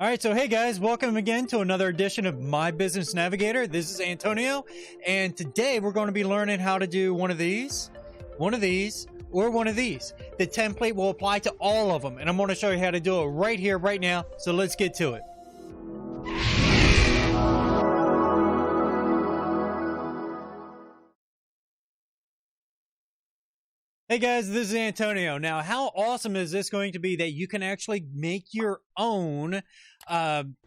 All right, so hey guys, welcome again to another edition of My Business Navigator. This is Antonio, and today we're going to be learning how to do one of these, or one of these. The template will apply to all of them, and I'm going to show you how to do it right here, right now. So let's get to it. Hey guys, this is Antonio. Now, how awesome is this going to be that you can actually make your own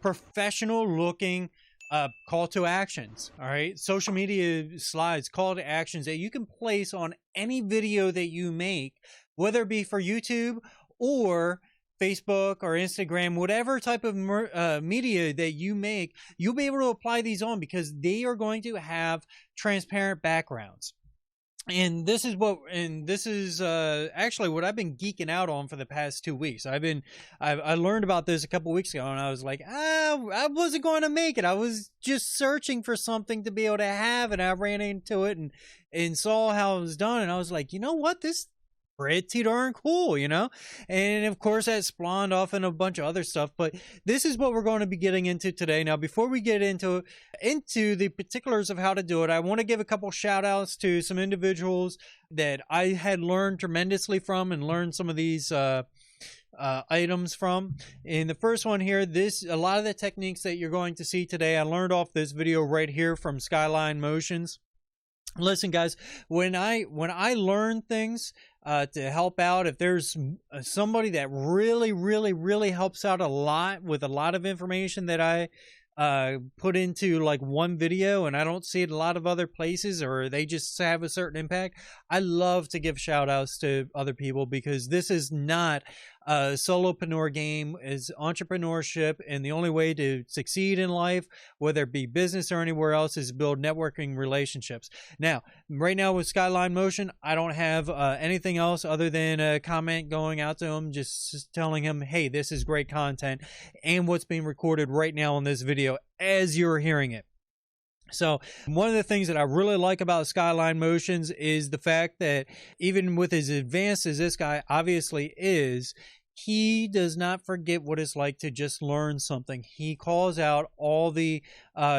professional looking call to actions, all right? Social media slides, call to actions that you can place on any video that you make, whether it be for YouTube or Facebook or Instagram, whatever type of media that you make, you'll be able to apply these on because they are going to have transparent backgrounds. And this is actually what I've been geeking out on for the past 2 weeks. I learned about this a couple weeks ago, and I was like, I wasn't going to make it. I was just searching for something to be able to have, and I ran into it and saw how it was done, and I was like, you know what, this pretty darn cool, you know? And of course that spawned off in a bunch of other stuff, but this is what we're going to be getting into today. Now, before we get into the particulars of how to do it, I want to give a couple shout outs to some individuals that I had learned tremendously from and learned some of these items from. And the first one here, a lot of the techniques that you're going to see today, I learned off this video right here from Skyline Motions. Listen, guys, when I learn things to help out, if there's somebody that really helps out a lot with a lot of information that I put into like one video and I don't see it a lot of other places, or they just have a certain impact, I love to give shout outs to other people, because this is not a solopreneur game. Is entrepreneurship, and the only way to succeed in life, whether it be business or anywhere else, is build networking relationships. Now, right now with Skyline Motion, I don't have anything else other than a comment going out to him, just telling him, hey, this is great content, and what's being recorded right now in this video as you're hearing it. So one of the things that I really like about Skyline Motions is the fact that even with as advanced as this guy obviously is, he does not forget what it's like to just learn something. He calls out all the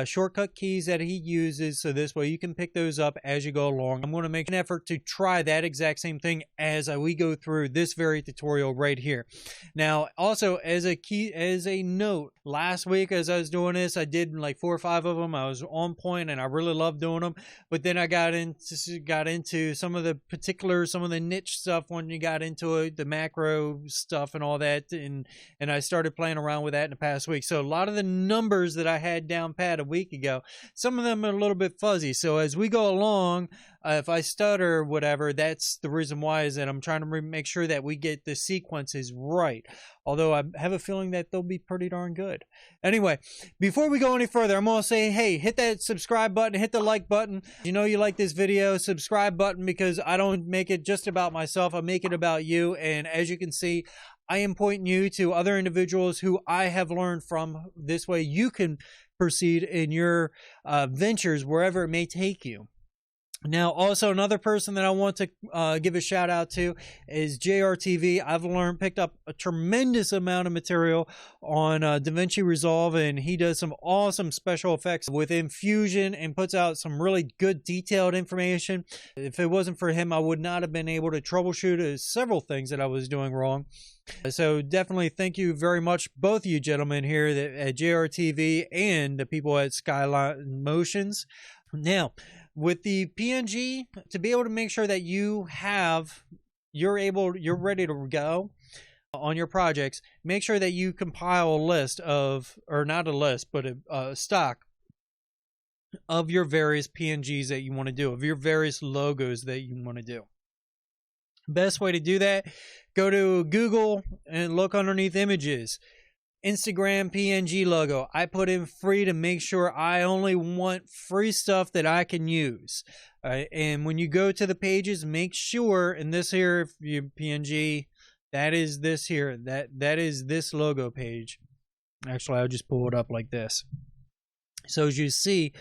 shortcut keys that he uses, so this way you can pick those up as you go along. I'm going to make an effort to try that exact same thing as we go through this very tutorial right here. Now, also as a note, last week as I was doing this, I did like 4 or 5 of them. I was on point and I really loved doing them. But then I got into some of the particulars, some of the niche stuff when you got into it, the macro stuff and all that, and I started playing around with that in the past week. So a lot of the numbers that I had down pat a week ago, some of them are a little bit fuzzy. So as we go along, if I stutter or whatever, that's the reason why, is that I'm trying to make sure that we get the sequences right. Although I have a feeling that they'll be pretty darn good. Anyway, before we go any further, I'm going to say, hey, hit that subscribe button, hit the like button. You know you like this video, subscribe button, because I don't make it just about myself. I make it about you. And as you can see, I am pointing you to other individuals who I have learned from. This way you can proceed in your ventures wherever it may take you. Now, also another person that I want to give a shout out to is JRTV. I've picked up a tremendous amount of material on DaVinci Resolve, and he does some awesome special effects within Fusion and puts out some really good detailed information. If it wasn't for him, I would not have been able to troubleshoot several things that I was doing wrong. So definitely thank you very much, both of you gentlemen here at JRTV and the people at Skyline Motions. Now, with the PNG, to be able to make sure that you're ready to go on your projects, make sure that you compile a list of, or not a list, but a stock of your various PNGs that you want to do, of your various logos that you want to do. Best way to do that, go to Google and look underneath images. Instagram PNG logo. I put in free to make sure I only want free stuff that I can use. And when you go to the pages, make sure, and this here, if you PNG, that is this here, that is this logo page. Actually, I'll just pull it up like this. So as you see,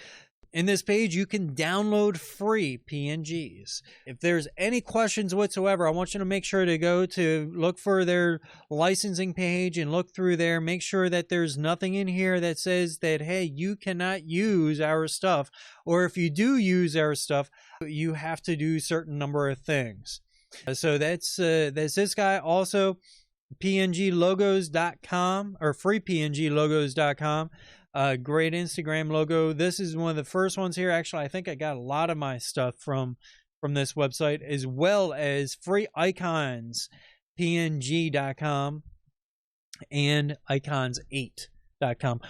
In this page, you can download free PNGs. If there's any questions whatsoever, I want you to make sure to go to look for their licensing page and look through there. Make sure that there's nothing in here that says that, hey, you cannot use our stuff. Or if you do use our stuff, you have to do a certain number of things. So that's this guy. Also, pnglogos.com or freepnglogos.com. Great Instagram logo. This is one of the first ones here. Actually, I think I got a lot of my stuff from this website, as well as free icons, png.com and icons8.com.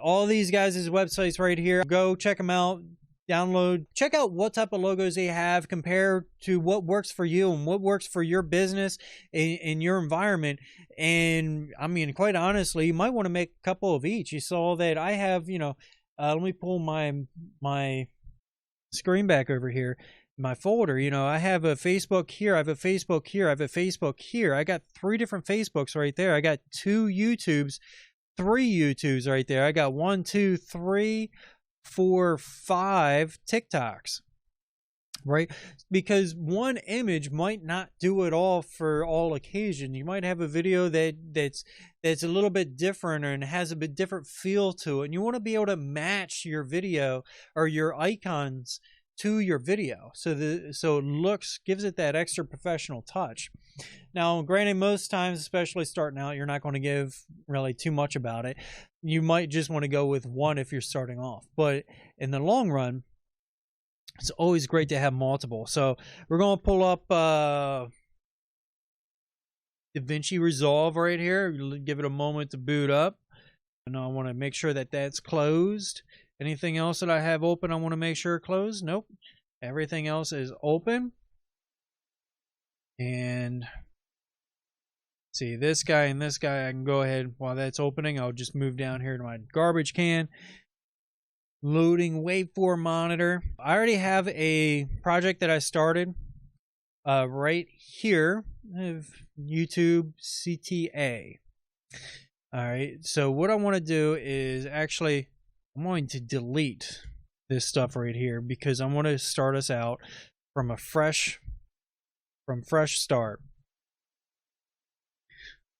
All these guys' websites right here. Go check them out. Download, check out what type of logos they have, compare to what works for you and what works for your business in your environment. And I mean, quite honestly, you might want to make a couple of each. You saw that I have, let me pull my screen back over here, my folder. I have a Facebook here, I have a Facebook here, I have a Facebook here. I got 3 different Facebooks right there. I got 2 YouTubes, 3 YouTubes right there. I got 1, 2, 3, 4, 5 TikToks, right? Because one image might not do it all for all occasions. You might have a video that's a little bit different and has a bit different feel to it, and you want to be able to match your video or your icons to your video, so it gives it that extra professional touch. Now, granted, most times, especially starting out, you're not going to give really too much about it. You might just want to go with one if you're starting off, but in the long run, it's always great to have multiple. So we're going to pull up DaVinci Resolve right here. Give it a moment to boot up, and I want to make sure that that's closed. Anything else that I have open, I want to make sure closed. Nope. Everything else is open. And see, this guy and this guy, I can go ahead while that's opening. I'll just move down here to my garbage can. Loading waveform monitor. I already have a project that I started right here. I have YouTube CTA. All right. So what I want to do is actually, I'm going to delete this stuff right here because I want to start us out from fresh start,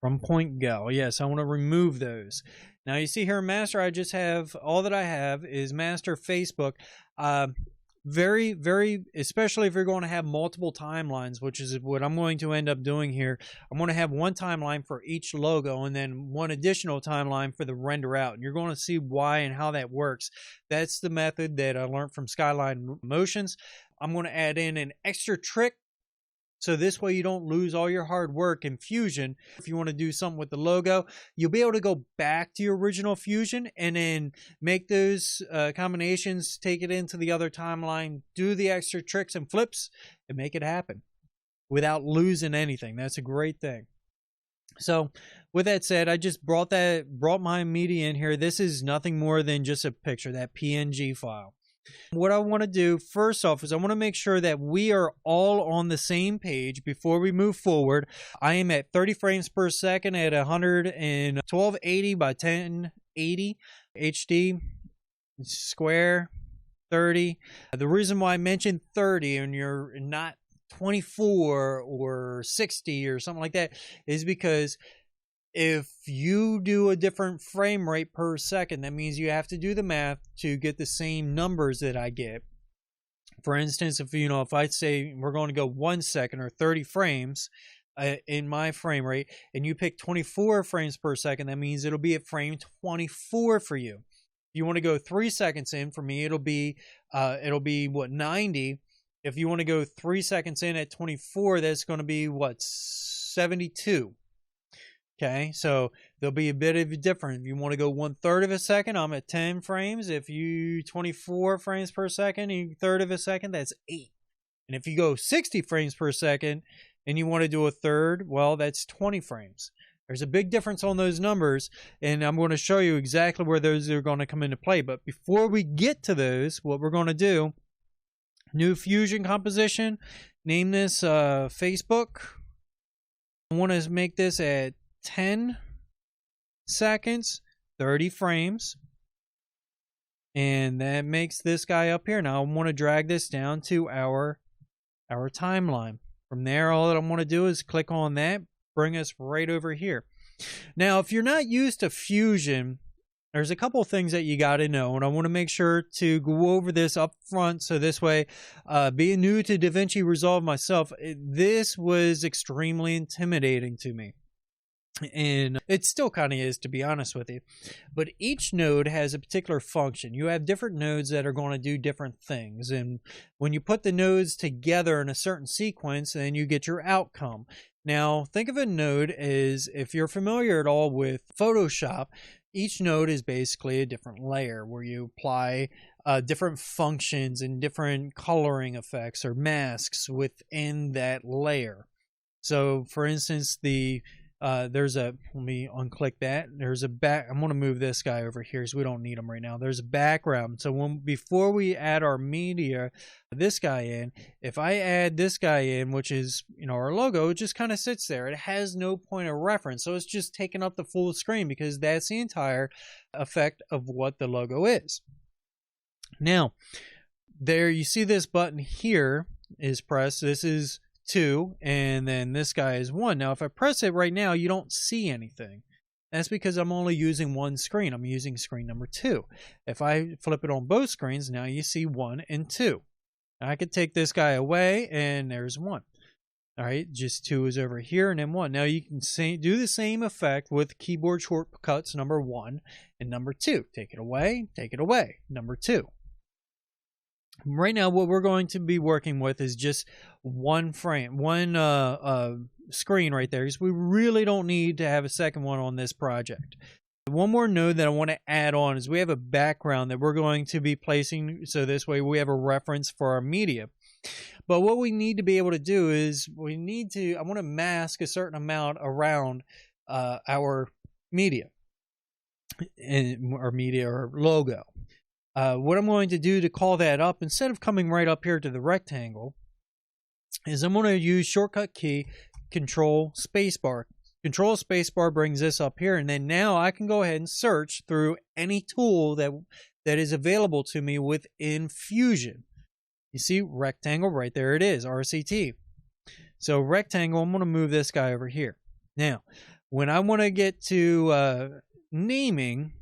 from point go. Yes, I want to remove those. Now you see here, master, I just have, all that I have is master Facebook. Very, very, especially if you're going to have multiple timelines, which is what I'm going to end up doing here. I'm going to have one timeline for each logo and then one additional timeline for the render out. And you're going to see why and how that works. That's the method that I learned from Skyline Motions. I'm going to add in an extra trick, so this way you don't lose all your hard work in Fusion. If you want to do something with the logo, you'll be able to go back to your original Fusion and then make those combinations, take it into the other timeline, do the extra tricks and flips, and make it happen without losing anything. That's a great thing. So with that said, I just brought my media in here. This is nothing more than just a picture, that PNG file. What I want to do first off is I want to make sure that we are all on the same page before we move forward. I am at 30 frames per second at 1280 by 1080 HD square 30. The reason why I mentioned 30 and you're not 24 or 60 or something like that is because if you do a different frame rate per second, that means you have to do the math to get the same numbers that I get. For instance, if I say we're going to go 1 second or 30 frames in my frame rate, and you pick 24 frames per second, that means it'll be at frame 24 for you. If you want to go 3 seconds in, for me, it'll be what, 90. If you want to go 3 seconds in at 24, that's going to be what, 72. Okay, so there'll be a bit of a difference. If you want to go 1/3 of a second, I'm at 10 frames. If you 24 frames per second, 1/3 of a second, that's 8. And if you go 60 frames per second and you want to do 1/3, well, that's 20 frames. There's a big difference on those numbers, and I'm going to show you exactly where those are going to come into play. But before we get to those, what we're going to do, new Fusion composition, name this Facebook. I want to make this at 10 seconds, 30 frames. And that makes this guy up here. Now I want to drag this down to our timeline. From there, all that I want to do is click on that, bring us right over here. Now, if you're not used to Fusion, there's a couple of things that you got to know, and I want to make sure to go over this up front, so this way, being new to DaVinci Resolve myself, this was extremely intimidating to me. And it still kind of is, to be honest with you. But each node has a particular function. You have different nodes that are going to do different things. And when you put the nodes together in a certain sequence, then you get your outcome. Now, think of a node as, if you're familiar at all with Photoshop, each node is basically a different layer where you apply different functions and different coloring effects or masks within that layer. So, for instance, there's a, let me unclick that. There's a I'm going to move this guy over here because we don't need him right now. There's a background. So before we add our media, this guy in, if I add this guy in, which is, our logo, it just kind of sits there. It has no point of reference. So it's just taking up the full screen because that's the entire effect of what the logo is. Now, there you see this button here is pressed. This is 2, and then this guy is 1. Now, if I press it right now, you don't see anything. That's because I'm only using one screen. I'm using screen number 2. If I flip it on both screens, now you see 1 and 2. Now, I could take this guy away, and there's 1. All right, just 2 is over here, and then 1. Now, you can do the same effect with keyboard shortcuts number 1 and number 2. Take it away, number 2. Right now, what we're going to be working with is just one frame, one screen right there, because we really don't need to have a second one on this project. One more node that I want to add on is we have a background that we're going to be placing, so this way we have a reference for our media. But what we need to be able to do is I want to mask a certain amount around our media, or logo. What I'm going to do to call that up, instead of coming right up here to the rectangle, is I'm going to use shortcut key Control Spacebar. Control Spacebar brings this up here, and then now I can go ahead and search through any tool that is available to me within Fusion. You see rectangle right there, it is RCT. So rectangle, I'm going to move this guy over here. Now, when I want to get to naming,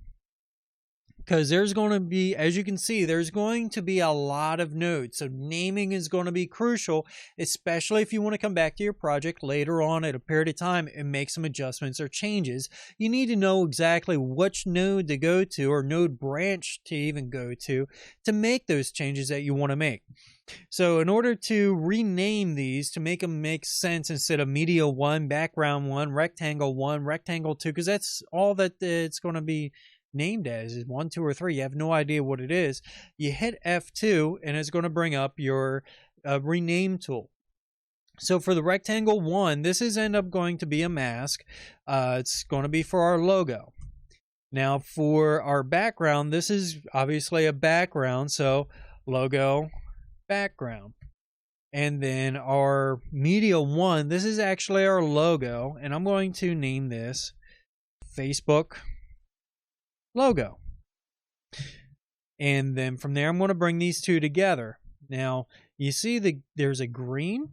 because there's going to be, as you can see, there's going to be a lot of nodes. So naming is going to be crucial, especially if you want to come back to your project later on at a period of time and make some adjustments or changes. You need to know exactly which node to go to, or node branch to even go to make those changes that you want to make. So in order to rename these, to make them make sense, instead of media 1, background 1, rectangle 2, because that's all that it's going to be named as, is 1, 2, or 3. You have no idea what it is. You hit F2 and it's going to bring up your rename tool. So for the rectangle 1, this is end up going to be a mask. It's going to be for our logo. Now for our background, this is obviously a background, so logo, background. And then our media 1, this is actually our logo, and I'm going to name this Facebook logo. And then from there, I'm going to bring these two together. Now, you see there's a green.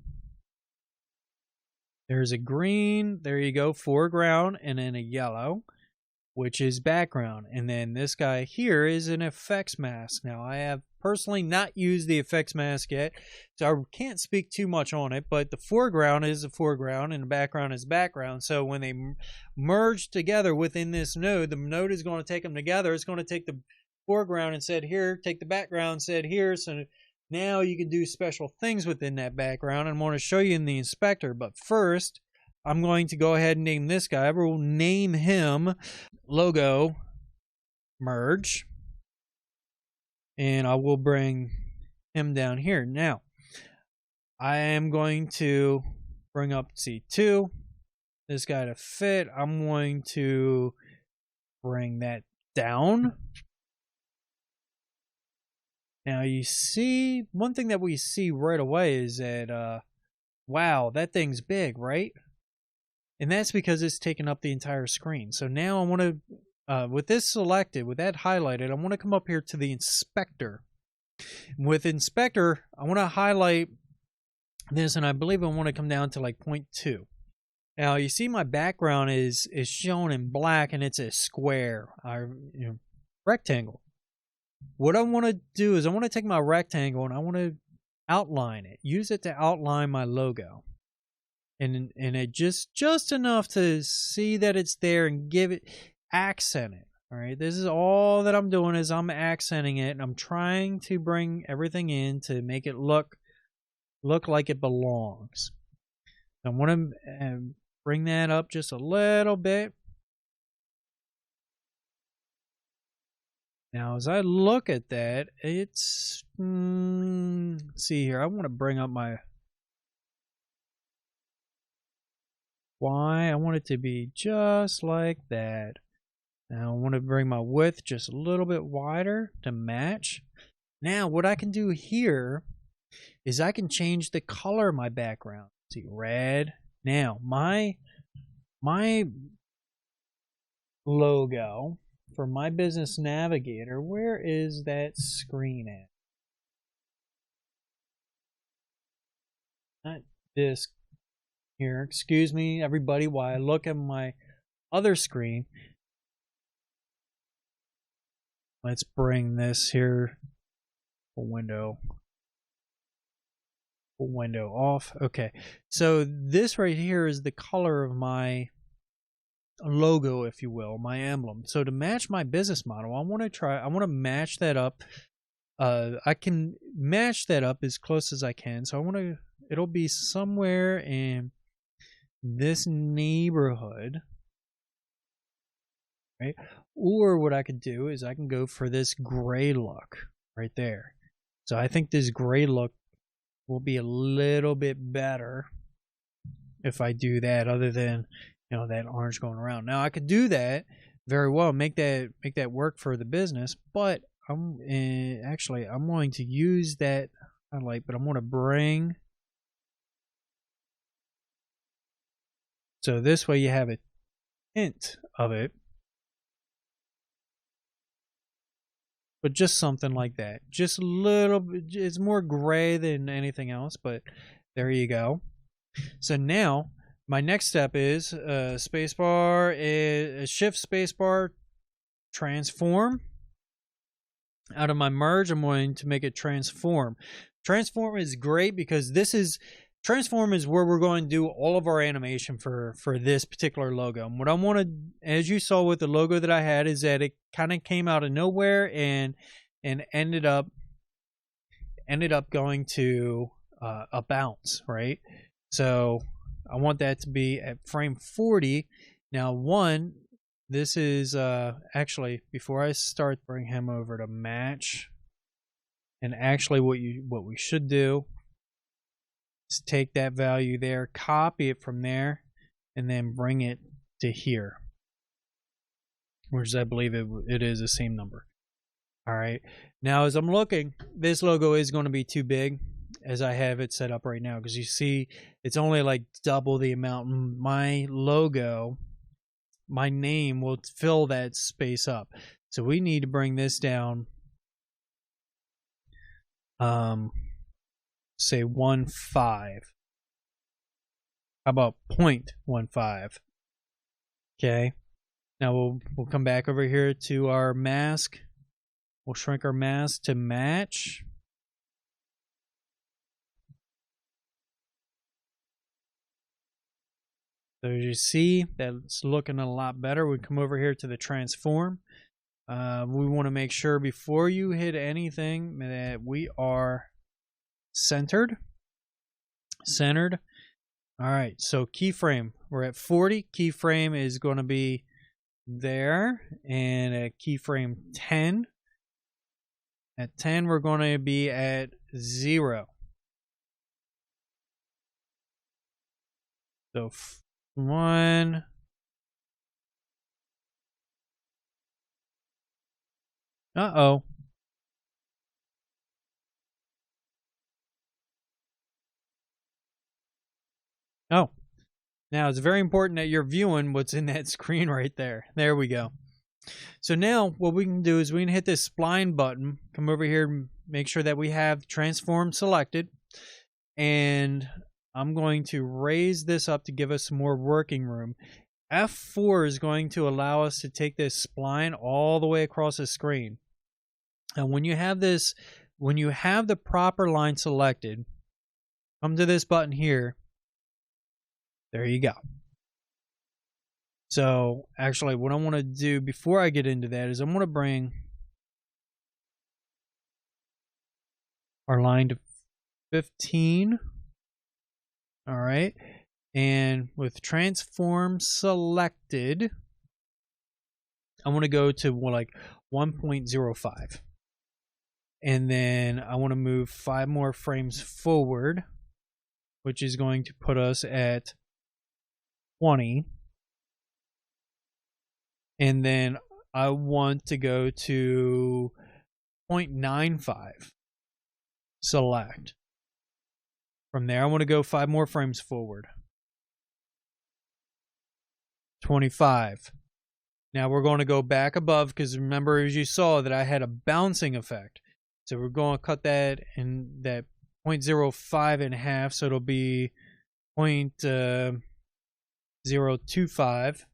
There's a green. There you go, foreground, and then a yellow, which is background. And then this guy here is an effects mask. Now, I have personally not used the effects mask yet, so I can't speak too much on it, but the foreground is the foreground and the background is background. So when they merge together within this node, the node is going to take them together. It's going to take the foreground and set here, take the background and set here. So now you can do special things within that background. I'm going to show you in the inspector, but first I'm going to go ahead and name this guy. I will name him logo merge. And I will bring him down here. Now, I am going to bring up C2, this guy to fit. I'm going to bring that down. Now, you see, one thing that we see right away is that, wow, that thing's big, right? And that's because it's taking up the entire screen. So now I want to with this selected, with that highlighted, I want to come up here to the inspector. With inspector, I want to highlight this, and I believe I want to come down to like 0.2. Now you see my background is shown in black, and it's a square, rectangle. What I want to do is I want to take my rectangle and I want to outline it, use it to outline my logo, and it just enough to see that it's there and give it, accent it. All right, this is all that I'm doing, is I'm accenting it, and I'm trying to bring everything in to make it look like it belongs. I want to bring that up just a little bit. Now, as I look at that, it's, let's see here. I want to bring up my Y. I want it to be just like that. Now, I want to bring my width just a little bit wider to match. Now, what I can do here is I can change the color of my background. See, red. Now, my logo for my business navigator, where is that screen at? Not this here. Excuse me, everybody, while I look at my other screen. Let's bring this here. Window off. Okay, so this right here is the color of my logo, if you will, my emblem. So to match my business model, I want to match that up. I can match that up as close as I can. So it'll be somewhere in this neighborhood, right? Or what I could do is I can go for this gray look right there. So I think this gray look will be a little bit better if I do that, other than, that orange going around. Now I could do that very well, make that work for the business, but I'm going to use that highlight, but I'm going to bring, so this way you have a hint of it, but just something like that, just a little bit. It's more gray than anything else, but there you go. So now my next step is spacebar, shift spacebar, transform. Out of my merge, I'm going to make it transform. Transform is great because transform is where we're going to do all of our animation for this particular logo. And what I want to, as you saw with the logo that I had, is that it kind of came out of nowhere and ended up going to a bounce, right? So I want that to be at frame 40. Now, this is actually, before I start, bring him over to match. And actually what we should do is take that value there, copy it from there, and then bring it to here, which I believe it is the same number. All right. Now, as I'm looking, this logo is going to be too big as I have it set up right now, because you see it's only like double the amount. My logo, my name will fill that space up. So we need to bring this down, say 1.5. How about 0.15? Okay. Now we'll come back over here to our mask. We'll shrink our mask to match. So as you see, that's looking a lot better. We come over here to the transform. We want to make sure before you hit anything that we are centered. All right, so keyframe, we're at 40. Keyframe is going to be there, and at keyframe 10. At 10, we're going to be at 0. So 1. Uh-oh. Oh. Now, it's very important that you're viewing what's in that screen right there. There we go. So now what we can do is we can hit this spline button, come over here and make sure that we have transform selected. And I'm going to raise this up to give us some more working room. F4 is going to allow us to take this spline all the way across the screen. And when you have this, when you have the proper line selected, come to this button here. There you go. So actually what I want to do before I get into that is I'm going to bring our line to 15. All right. And with transform selected, I want to go to like 1.05. And then I want to move 5 more frames forward, which is going to put us at 20. And then I want to go to 0.95. Select. From there, I want to go 5 more frames forward. 25. Now we're going to go back above because remember, as you saw, that I had a bouncing effect. So we're going to cut that in that 0.05 in half, so it'll be 0.025.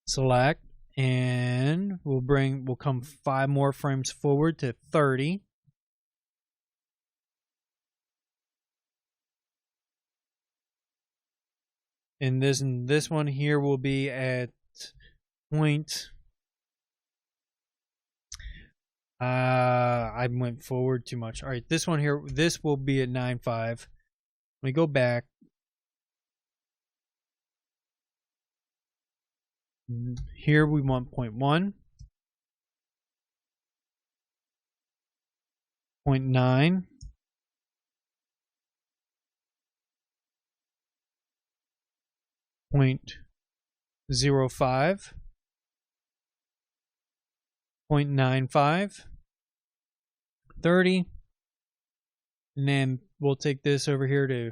Select, and we'll come 5 more frames forward to 30. And this one here will be at I went forward too much. All right, this one here, this will be at 9.5. Let me go back. Here we want 0.1, 0.9, 0.05, 0.95, 30, and then we'll take this over here to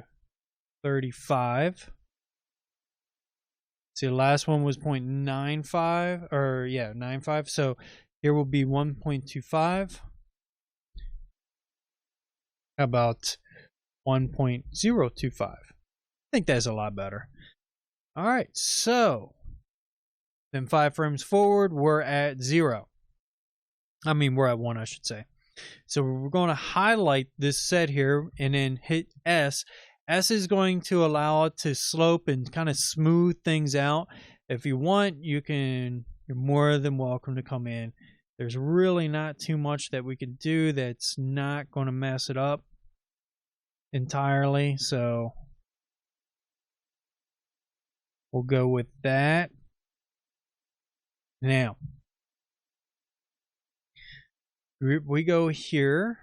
35. See, the last one was 0.95, or yeah, 95. So here will be 1.25. How about 1.025? I think that's a lot better. All right, so then 5 frames forward, we're at 0. I mean, we're at 1, I should say. So we're going to highlight this set here and then hit S. S is going to allow it to slope and kind of smooth things out. If you want, you're more than welcome to come in. There's really not too much that we can do that's not going to mess it up entirely. So we'll go with that. Now, we go here.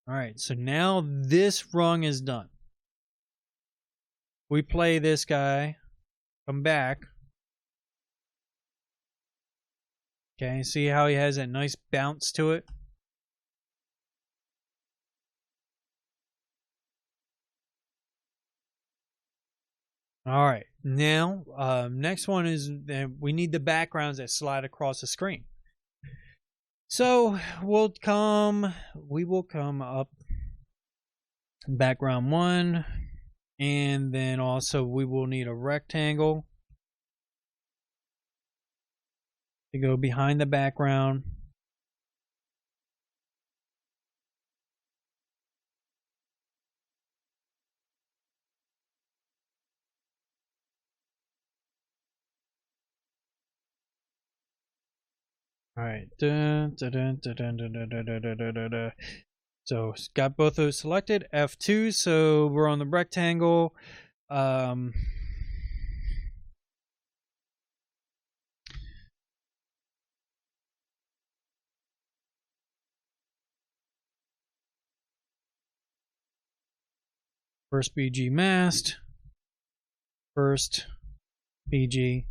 All right, so now this rung is done. We play this guy, come back. Okay, see how he has that nice bounce to it? All right, now next one is we need the backgrounds that slide across the screen. So we will come up background 1, and then also we will need a rectangle to go behind the background. All right. So got both those selected. F2. So we're on the rectangle. First BG masked. First BG.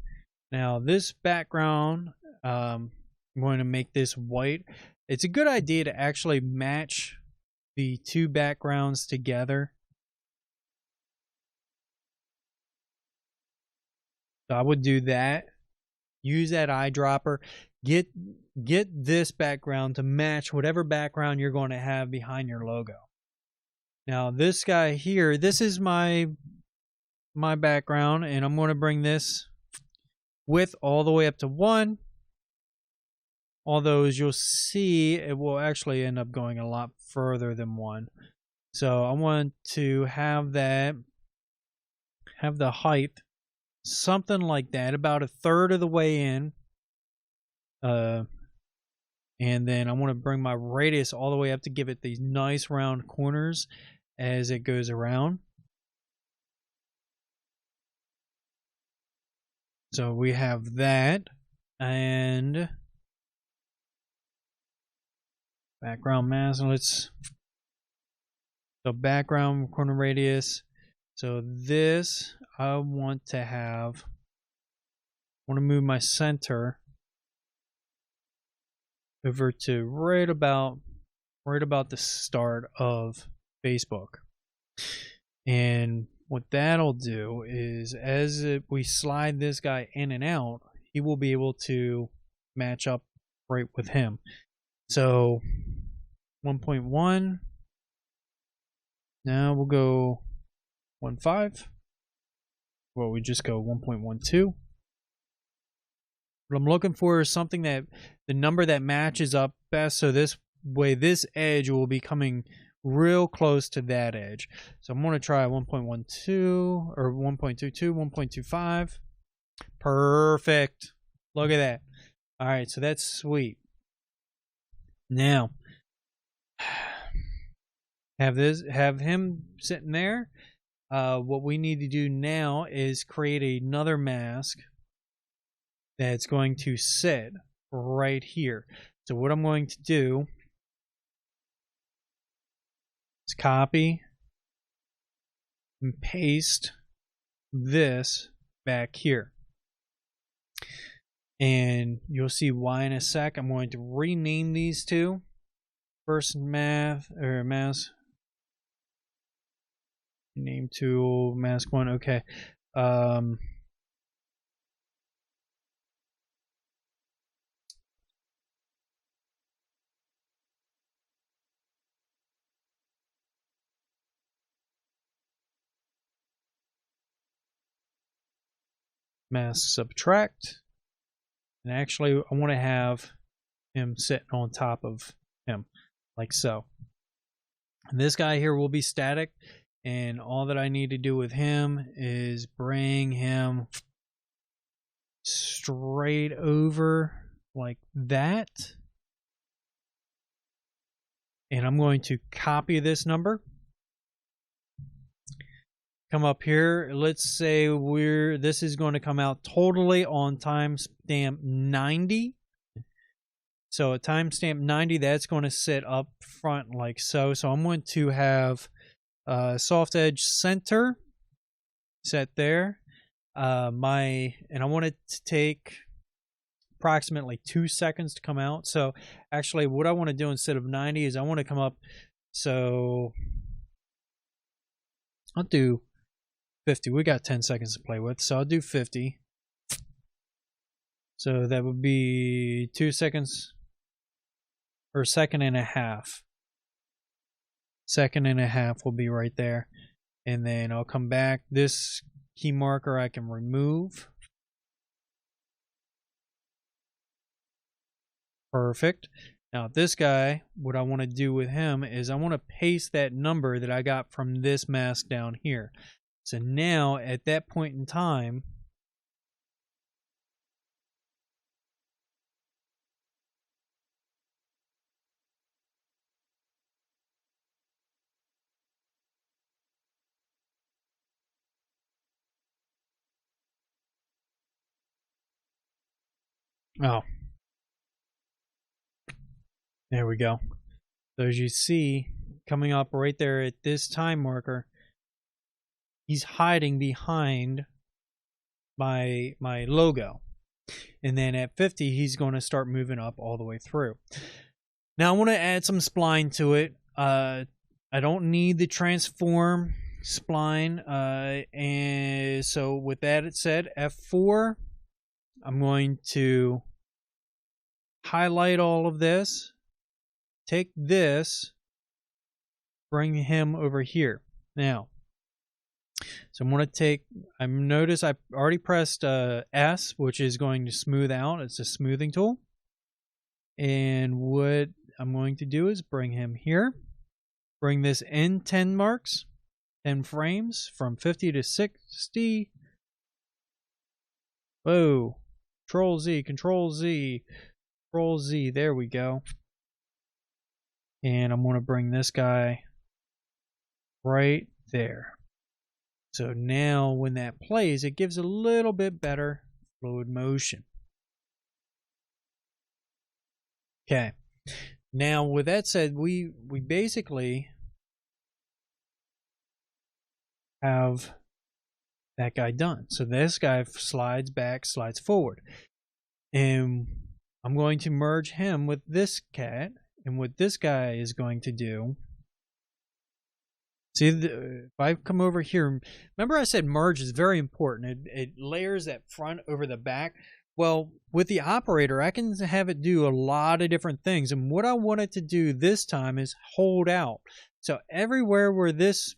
Now this background, I'm going to make this white. It's a good idea to actually match the 2 backgrounds together. So I would do that. use that eyedropper, get this background to match whatever background you're going to have behind your logo. Now this guy here, this is my background, and I'm going to bring this width all the way up to 1. Although, as you'll see, it will actually end up going a lot further than 1. So I want to have the height something like that, about 1/3 of the way in. And then I want to bring my radius all the way up to give it these nice round corners as it goes around. So we have that, and background mask. So background corner radius. So this I want to move my center over to right about the start of Facebook. And what that'll do is, as we slide this guy in and out, he will be able to match up right with him. So 1.1. Now we'll go 1.5. Well, we just go 1.12. What I'm looking for is something that the number that matches up best, so this way this edge will be coming real close to that edge. So I'm going to try 1.12 or 1.22, 1.25. Perfect. Look at that. All right, so that's sweet. Now, have him sitting there. What we need to do now is create another mask that's going to sit right here. So what I'm going to do is copy and paste this back here. And you'll see why in a sec. I'm going to rename these two. First mask. Name tool, mask 1, okay. Mask subtract. And actually, I want to have him sitting on top of him, like so. And this guy here will be static. And all that I need to do with him is bring him straight over like that. And I'm going to copy this number. Come up here. Let's say this is going to come out totally on timestamp 90. So at timestamp 90, that's going to sit up front like so. So I'm going to have soft edge center set there. And I want it to take approximately 2 seconds to come out. So actually what I want to do instead of 90 is I want to come up, so I'll do 50. We got 10 seconds to play with, so I'll do 50. So that would be 2 seconds, or a second and a half. Second and a half will be right there. And then I'll come back. This key marker I can remove. Perfect. Now this guy, what I want to do with him is I want to paste that number that I got from this mask down here. So now at that point in time, oh, there we go. So as you see, coming up right there at this time marker, he's hiding behind my logo. And then at 50, he's going to start moving up all the way through. Now I want to add some spline to it. I don't need the transform spline. And so with that said, F4. I'm going to highlight all of this, take this, bring him over here. Now, so I'm going to take, I notice I already pressed S, which is going to smooth out. It's a smoothing tool. And what I'm going to do is bring him here, bring this in 10 marks, 10 frames from 50 to 60. Whoa. Control Z, Control Z, Control Z. There we go. And I'm going to bring this guy right there. So now when that plays, it gives a little bit better fluid motion. Okay. Now with that said, we basically have that guy done. So this guy slides back, slides forward. And I'm going to merge him with this cat. And what this guy is going to do, see, if I come over here, remember I said merge is very important. It layers that front over the back. Well, with the operator, I can have it do a lot of different things. And what I want it to do this time is hold out. So everywhere where this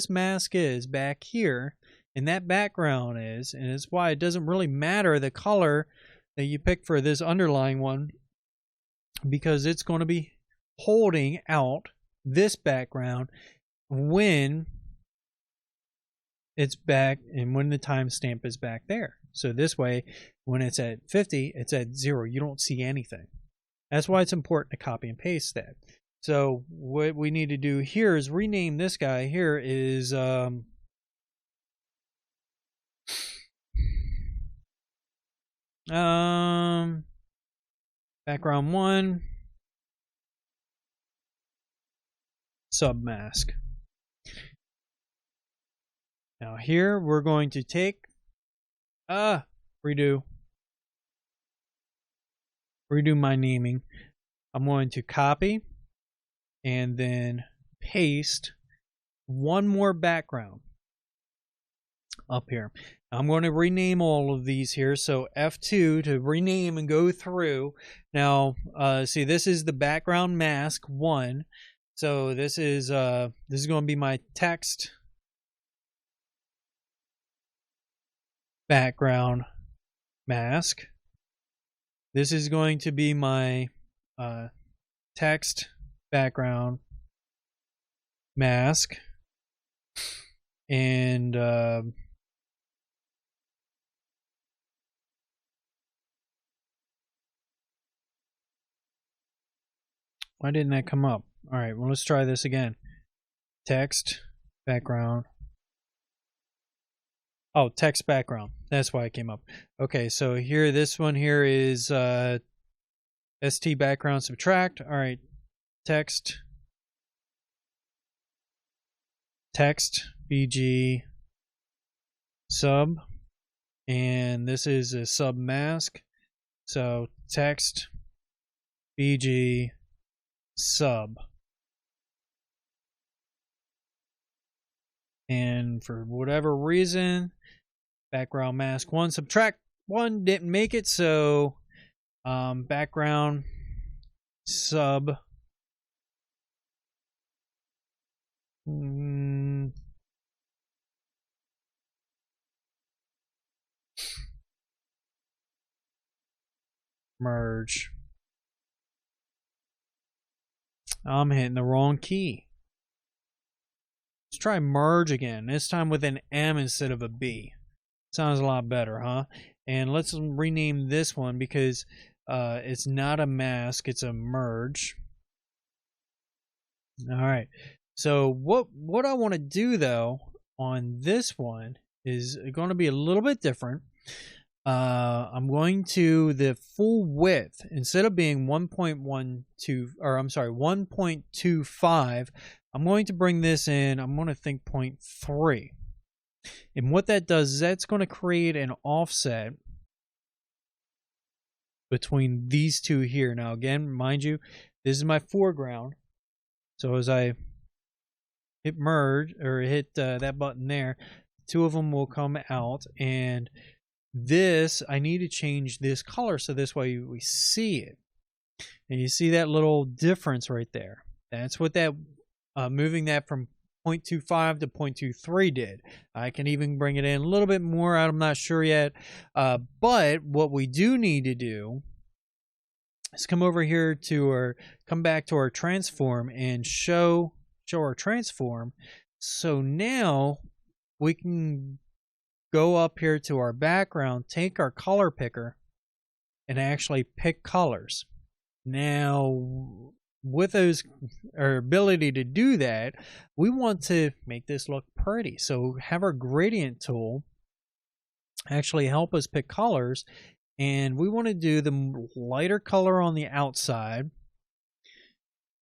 mask is back here, and that background is, and it's why it doesn't really matter the color that you pick for this underlying one, because it's going to be holding out this background when it's back and when the timestamp is back there. So this way, when it's at 50, it's at 0. You don't see anything. That's why it's important to copy and paste that. So what we need to do here is rename this guy here is background 1 submask. Now here we're going to take redo my naming. I'm going to copy and then paste one more background up here. I'm going to rename all of these here. So F2 to rename and go through. Now, see, this is the background mask 1. So this is going to be my text background mask. This is going to be my text background mask. And why didn't that come up? All right, well, let's try this again. Text background. Oh, text background. That's why it came up. Okay, so here, this one here is ST background subtract. All right, text BG sub, and this is a sub mask. So text BG sub. And for whatever reason, background mask 1 subtract 1 didn't make it, so background sub merge. I'm hitting the wrong key. Let's try merge again, this time with an M instead of a B. Sounds a lot better, huh? And let's rename this one because it's not a mask, it's a merge. All right. So what I want to do though on this one is going to be a little bit different. I'm going to the full width, instead of being 1.12, or I'm sorry, 1.25, I'm going to bring this in, I'm going to think 0.3. And what that does is that's going to create an offset between these two here. Now again, mind you, this is my foreground. So as I hit merge, or hit that button there, two of them will come out, and this, I need to change this color so this way we see it. And you see that little difference right there. That's what that, moving that from 0.25 to 0.23 did. I can even bring it in a little bit more. I'm not sure yet. But what we do need to do is come over here to our, come back to our transform and show our transform. So now we can go up here to our background, take our color picker, and actually pick colors. Now, with those, our ability to do that, we want to make this look pretty. So have our gradient tool actually help us pick colors, and we want to do the lighter color on the outside.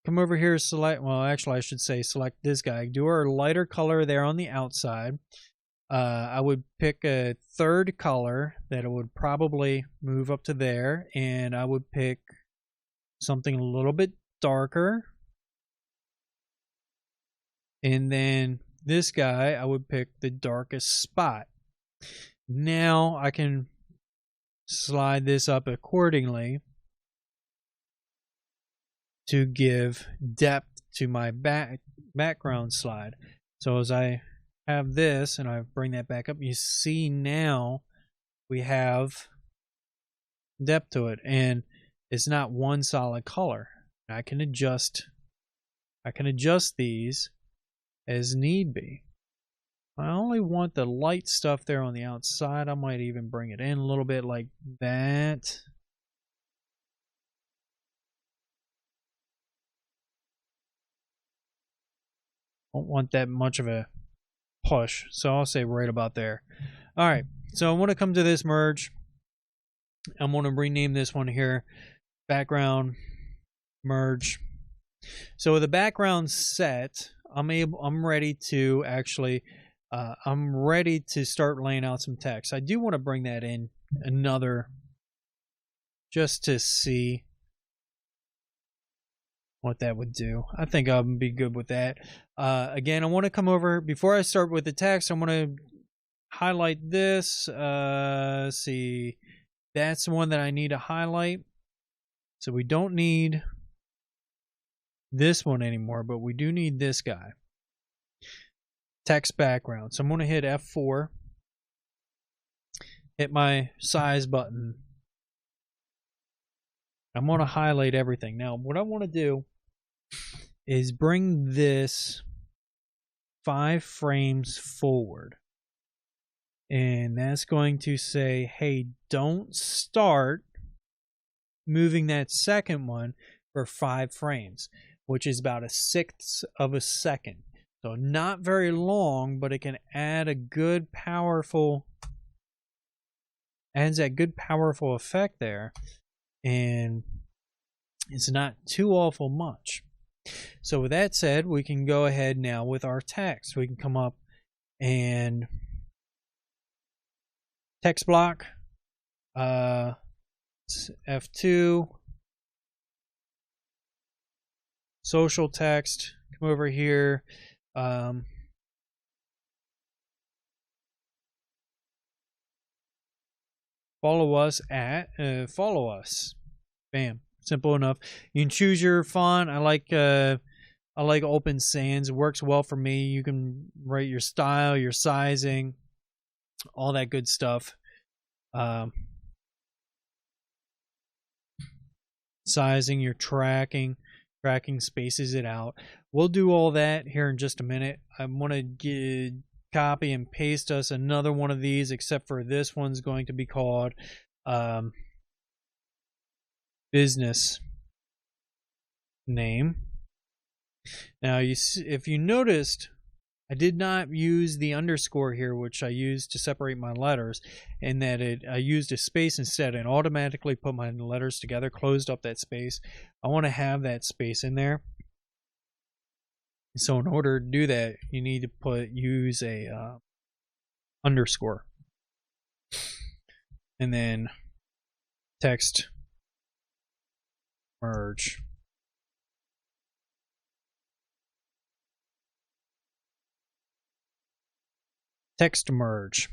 Come over here, select, well, actually I should say select this guy. Do our lighter color there on the outside. I would pick a third color that it would probably move up to there, and I would pick something a little bit darker. And then this guy, I would pick the darkest spot. Now I can slide this up accordingly to give depth to my background slide. So as I have this and I bring that back up, you see now we have depth to it, and it's not one solid color. I can adjust these as need be. I only want the light stuff there on the outside. I might even bring it in a little bit like that. Don't want that much of a push, so I'll say right about there. All right, so I want to come to this merge. I'm going to rename this one here, background merge. So with the background set, I'm ready to actually I'm ready to start laying out some text. I do want to bring that in another just to see what that would do. I think I'll be good with that. Again, I want to come over, before I start with the text, I want to highlight this. See, that's the one that I need to highlight. So we don't need this one anymore, but we do need this guy. Text background. So I'm going to hit F4, hit my size button. I'm going to highlight everything. Now, what I want to do is bring this 5 frames forward. And that's going to say, hey, don't start moving that second one for 5 frames, which is about 1/6 of a second. So not very long, but it can add a good powerful, adds that good powerful effect there. And it's not too awful much. So with that said, we can go ahead now with our text. We can come up and text block, F2, social text, come over here. Follow us at follow us. Bam, simple enough. You can choose your font. I like Open Sans. It works well for me. You can write your style, your sizing, all that good stuff. Sizing, your tracking spaces it out. We'll do all that here in just a minute. I want to copy and paste us another one of these, except for this one's going to be called business name. Now, if you noticed, I did not use the underscore here, which I used to separate my letters, and that I used a space instead and automatically put my letters together, closed up that space. I want to have that space in there. So in order to do that, you need to use a underscore, and then text merge. text merge.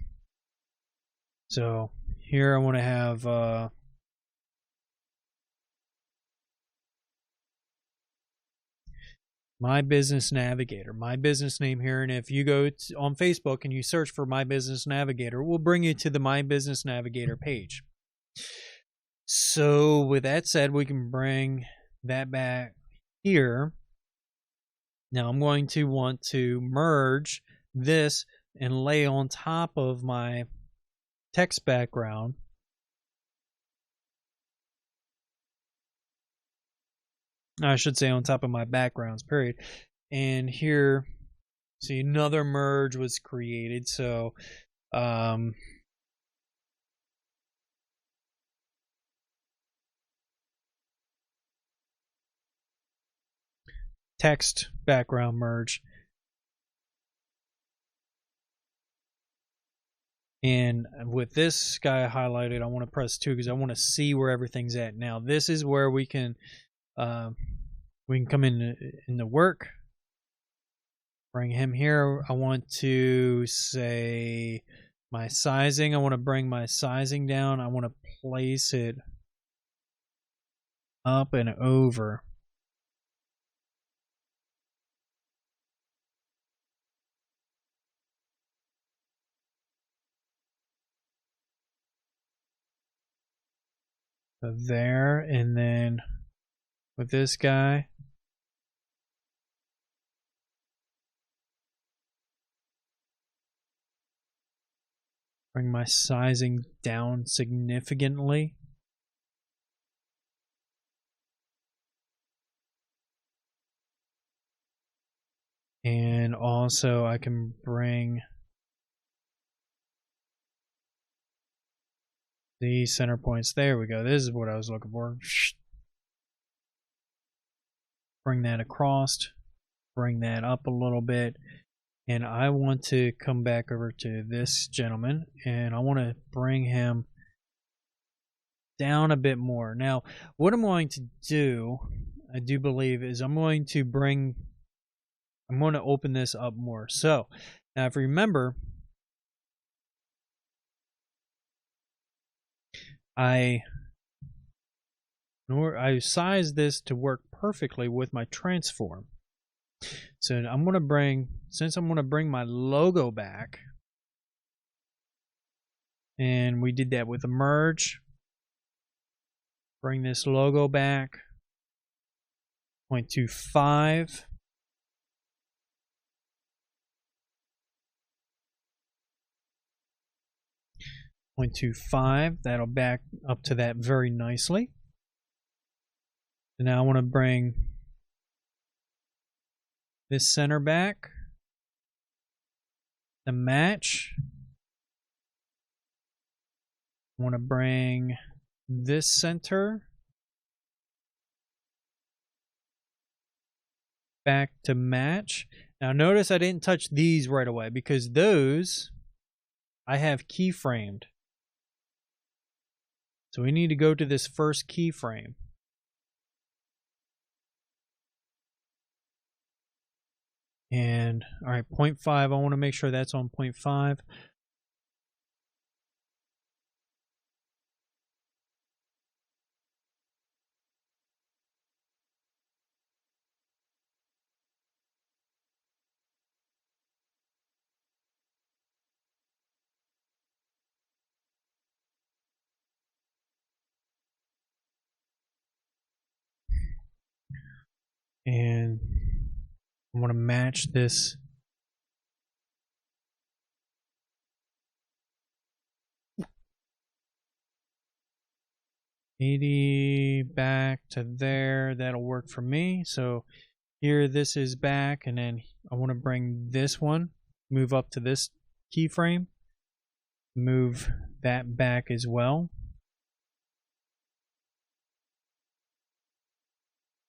So here I want to have My Business Navigator, my business name here. And if you go on Facebook and you search for My Business Navigator, it will bring you to the My Business Navigator page. So with that said, we can bring that back here. Now I'm going to want to merge this and lay on top of my text background. I should say on top of my backgrounds, period. And here, see, another merge was created. So, text background merge. And with this guy highlighted, I want to press 2 because I want to see where everything's at. Now, this is where we can come in the work. Bring him here. I want to say my sizing. I want to bring my sizing down. I want to place it up and over. So there, and then with this guy, bring my sizing down significantly. And also I can bring the center points. There we go. This is what I was looking for. Bring that across. Bring that up a little bit. And I want to come back over to this gentleman. And I want to bring him down a bit more. Now, what I'm going to do, I do believe, is I'm going to open this up more. So, now if you remember, I sized this to work perfectly with my transform. So I'm going to bring my logo back, and we did that with a merge. Bring this logo back, 0.25. That'll back up to that very nicely. And now I want to bring this center back to match. I want to bring this center back to match. Now notice I didn't touch these right away because those I have keyframed. So we need to go to this first keyframe. And all right, 0.5, I want to make sure that's on 0.5. And I want to match this. $80 back to there. That'll work for me. So here, this is back, and then I want to bring this one, move up to this keyframe, move that back as well.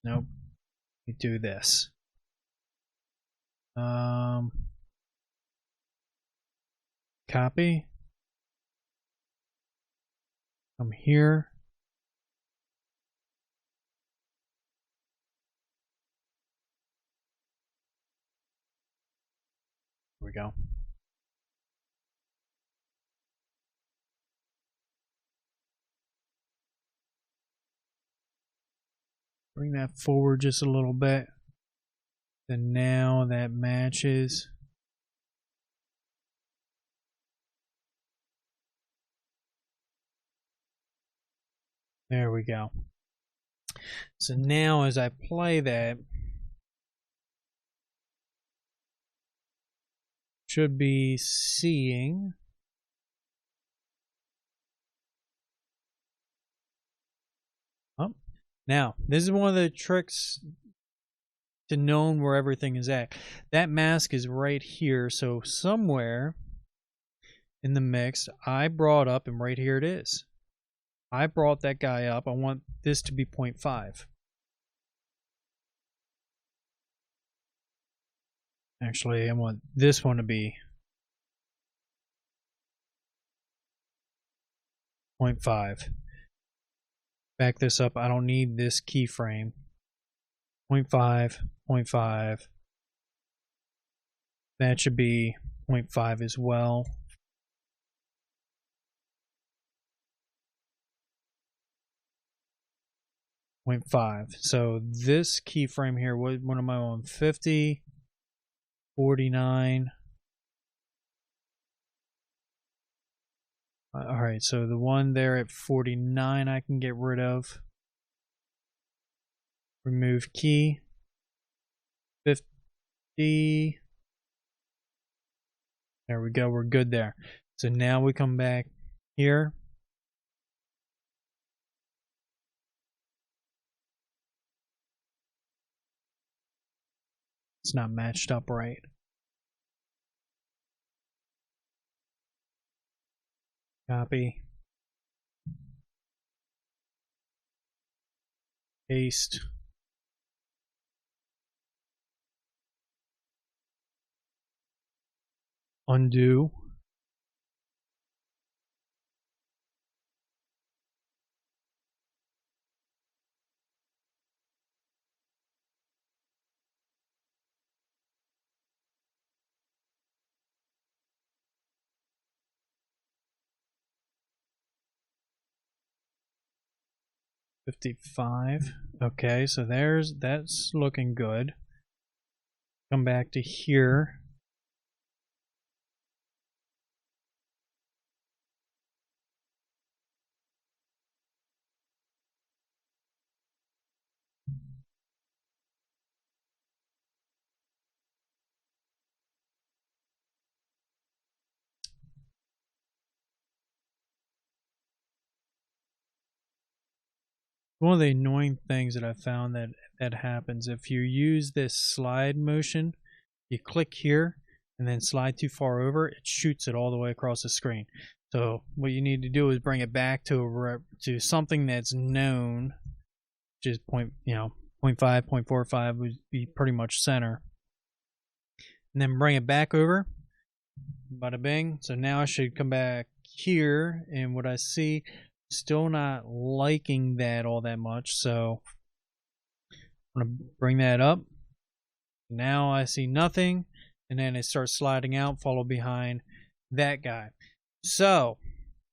Nope. We do this. Copy. Come here. There we go. Bring that forward just a little bit. And now that matches. There we go. So now as I play that, should be seeing now this is one of the tricks to knowing where everything is at. That mask is right here, so somewhere in the mix I brought up, and right here it is. I brought that guy up. I want this to be 0.5. Actually, I want this one to be 0.5. Back this up. I don't need this keyframe. 0.5, 0.5. That should be 0.5 as well. So this keyframe here, what am I on? 50, 49. All right, so the one there at 49 I can get rid of. Remove key. 50. There we go, we're good there. So now we come back here. It's not matched up right. Copy. Paste. Undo. $55. Okay, so that's looking good. Come back to here. One of the annoying things that I found that happens if you use this slide motion, you click here and then slide too far over, it shoots it all the way across the screen. So what you need to do is bring it back to something that's known, which is 0.5, 0.45 would be pretty much center, and then bring it back over. Bada bing. So now I should come back here, and what I see. Still not liking that all that much, so I'm going to bring that up. Now I see nothing, and then it starts sliding out, follow behind that guy. So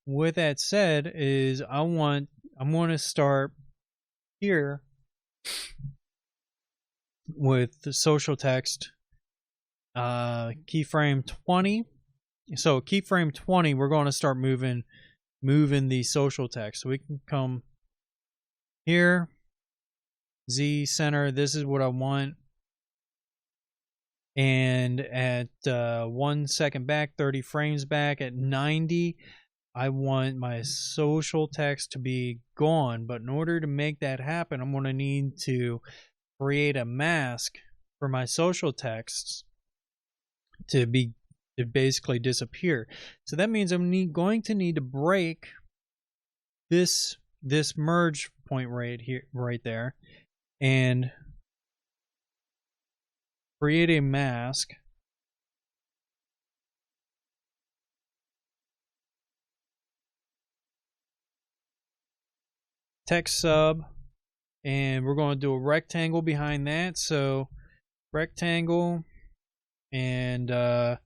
with that said, is I'm going to start here with the social text keyframe 20. So keyframe 20, we're going to start moving the social text. So we can come here, Z center, this is what I want. And at 1 second back, 30 frames back, at 90, I want my social text to be gone. But in order to make that happen, I'm going to need to create a mask for my social texts to basically disappear. So that means I'm going to need to break this merge point right there, and create a mask. Text sub, and we're going to do a rectangle behind that. So rectangle and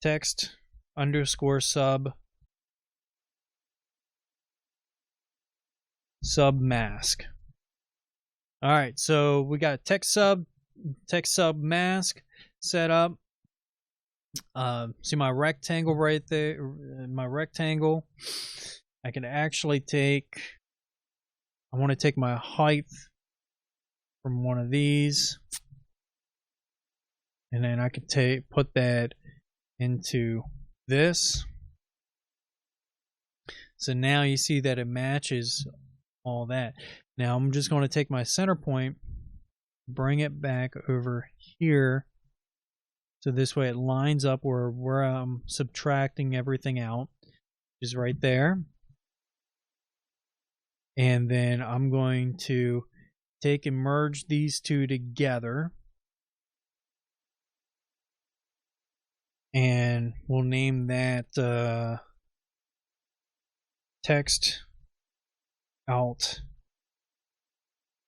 text underscore sub mask. All right, so we got text sub mask set up. See my rectangle right there, my rectangle. I can actually take, I want to take my height from one of these, and then I could put that into this. So now you see that it matches all that. Now I'm just going to take my center point, bring it back over here, so this way it lines up where I'm subtracting everything out, is right there. And then I'm going to take and merge these two together, and we'll name that text alt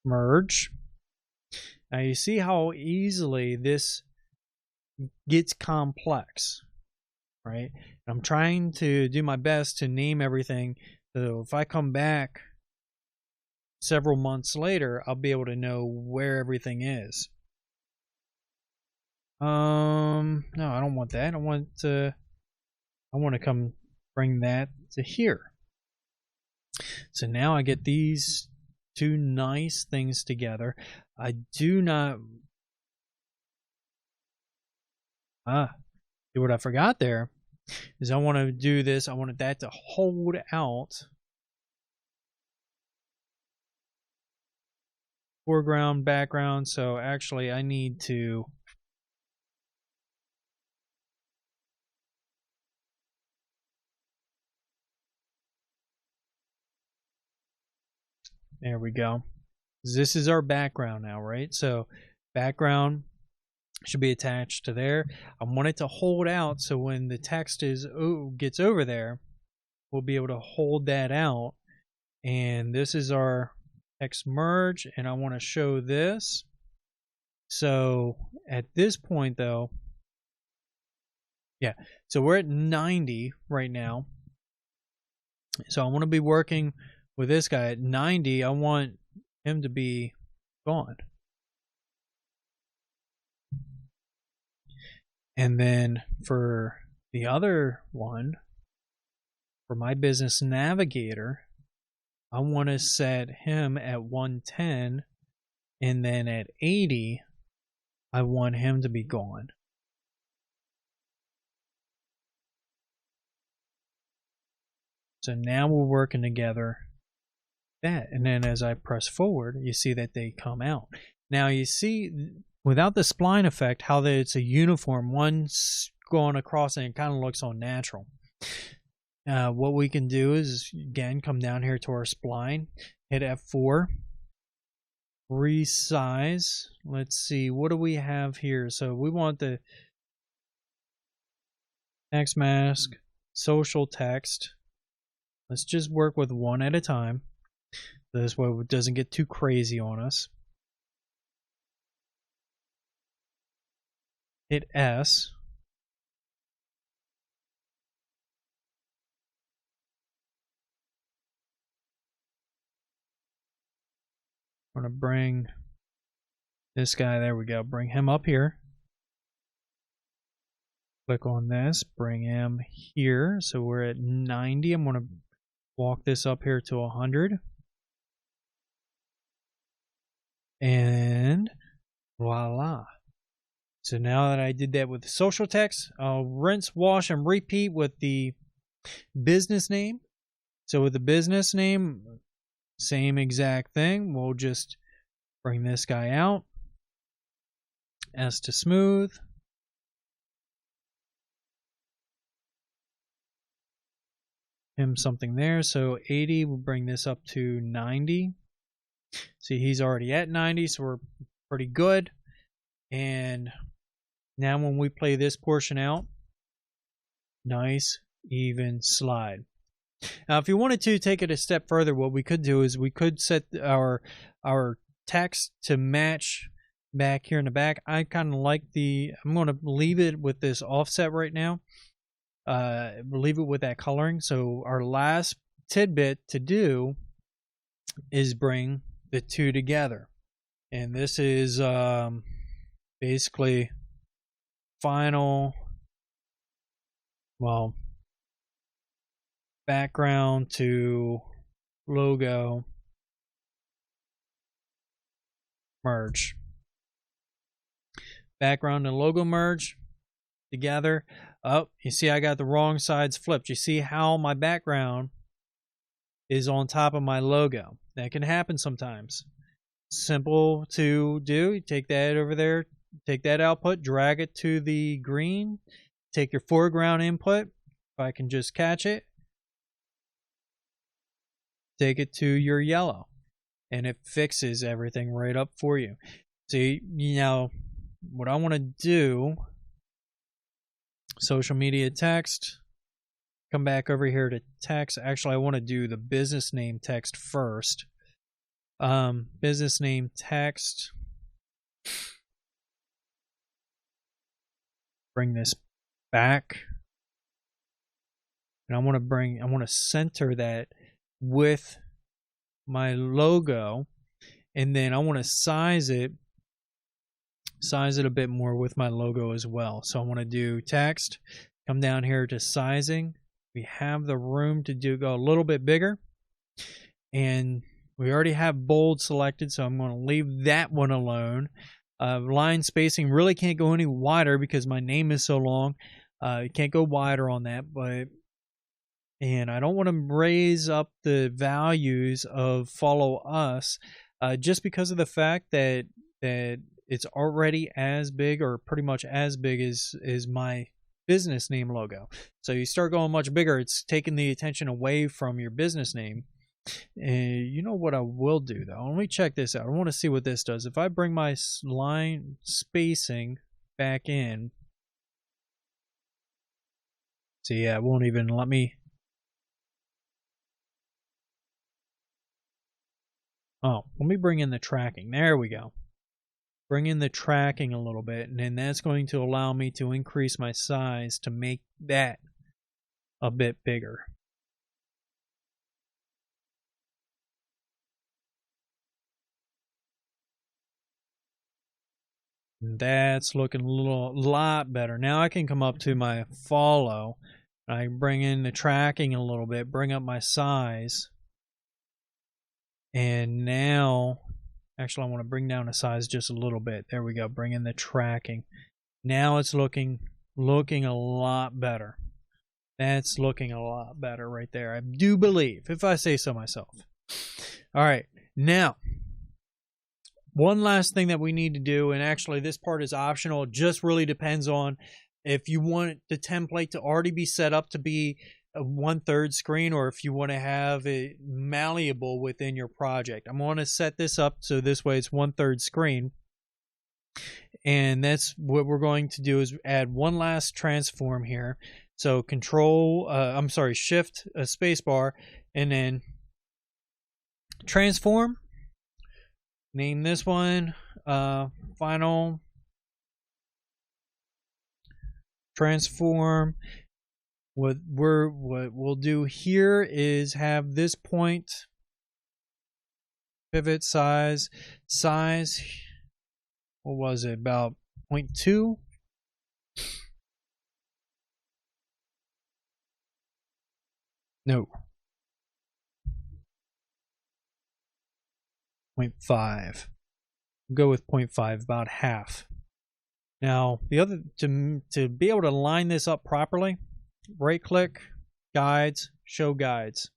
merge. Now you see how easily this gets complex, right? I'm trying to do my best to name everything, so if I come back several months later, I'll be able to know where everything is. No, I don't want that. I want to come bring that to here. So now I get these two nice things together. I do not see what I forgot there is I want to do this. I wanted that to hold out. Foreground, background. So actually I need to there we go. This is our background now, right? So background should be attached to there. I want it to hold out, so when the text gets over there, we'll be able to hold that out. And this is our text merge, and I want to show this. So at this point though, yeah, so we're at 90 right now. So I want to be working with this guy at 90. I want him to be gone. And then for the other one, for my business navigator, I want to set him at 110, and then at 80, I want him to be gone. So now we're working together that, and then as I press forward, you see that they come out. Now you see, without the spline effect, how that it's a uniform, one's going across and it kind of looks unnatural. What we can do is, again, come down here to our spline, hit F4, resize. Let's see, what do we have here? So we want the text mask, social text. Let's just work with one at a time. This way it doesn't get too crazy on us. Hit S. I'm going to bring this guy, there we go, bring him up here. Click on this, bring him here. So we're at 90. I'm going to walk this up here to 100. And voila. So now that I did that with the social text, I'll rinse, wash, and repeat with the business name. So with the business name, same exact thing. We'll just bring this guy out. S to smooth. Him something there. So 80, we'll bring this up to 90. See, he's already at 90, so we're pretty good. And now when we play this portion out, nice, even slide. Now, if you wanted to take it a step further, what we could do is we could set our text to match back here in the back. I kind of like I'm going to leave it with this offset right now. Leave it with that coloring. So our last tidbit to do is bring the two together. And this is basically final, well, background to logo merge. Background and logo merge together. Oh, you see I got the wrong sides flipped. You see how my background is on top of my logo. That can happen sometimes. Simple to do. You take that over there, take that output, drag it to the green, take your foreground input, if I can just catch it, take it to your yellow, and it fixes everything right up for you. See, now what I want to do, social media text, come back over here to text. Actually, I want to do the business name text first. Business name text. Bring this back. And I want to center that with my logo. And then I want to size it a bit more with my logo as well. So I want to do text, come down here to sizing. We have the room to go a little bit bigger. And we already have bold selected, so I'm going to leave that one alone. Line spacing really can't go any wider because my name is so long. You can't go wider on that, and I don't want to raise up the values of follow us just because of the fact that it's already as big or pretty much as big as my business name logo. So you start going much bigger, it's taking the attention away from your business name. And you know what I will do though? Let me check this out. I want to see what this does. If I bring my line spacing back in, see, yeah, it won't even let me. Oh, let me bring in the tracking. There we go. Bring in the tracking a little bit, and then that's going to allow me to increase my size to make that a bit bigger. That's looking a lot better. Now I can come up to my follow. I can bring in the tracking a little bit, bring up my size. And now, actually I want to bring down the size just a little bit. There we go, bring in the tracking. Now it's looking a lot better. That's looking a lot better right there. I do believe, if I say so myself. All right, now, one last thing that we need to do, and actually this part is optional. It just really depends on if you want the template to already be set up to be a 1/3 screen, or if you want to have it malleable within your project. I'm going to set this up so this way it's 1/3 screen. And that's what we're going to do, is add one last transform here. So shift, space bar, and then transform. Name this one final transform. What we'll do here is have this point pivot size. What was it, about 0.2? No. 0.5. Go with 0.5, about half. Now, the other to be able to line this up properly, right click, guides, show guides.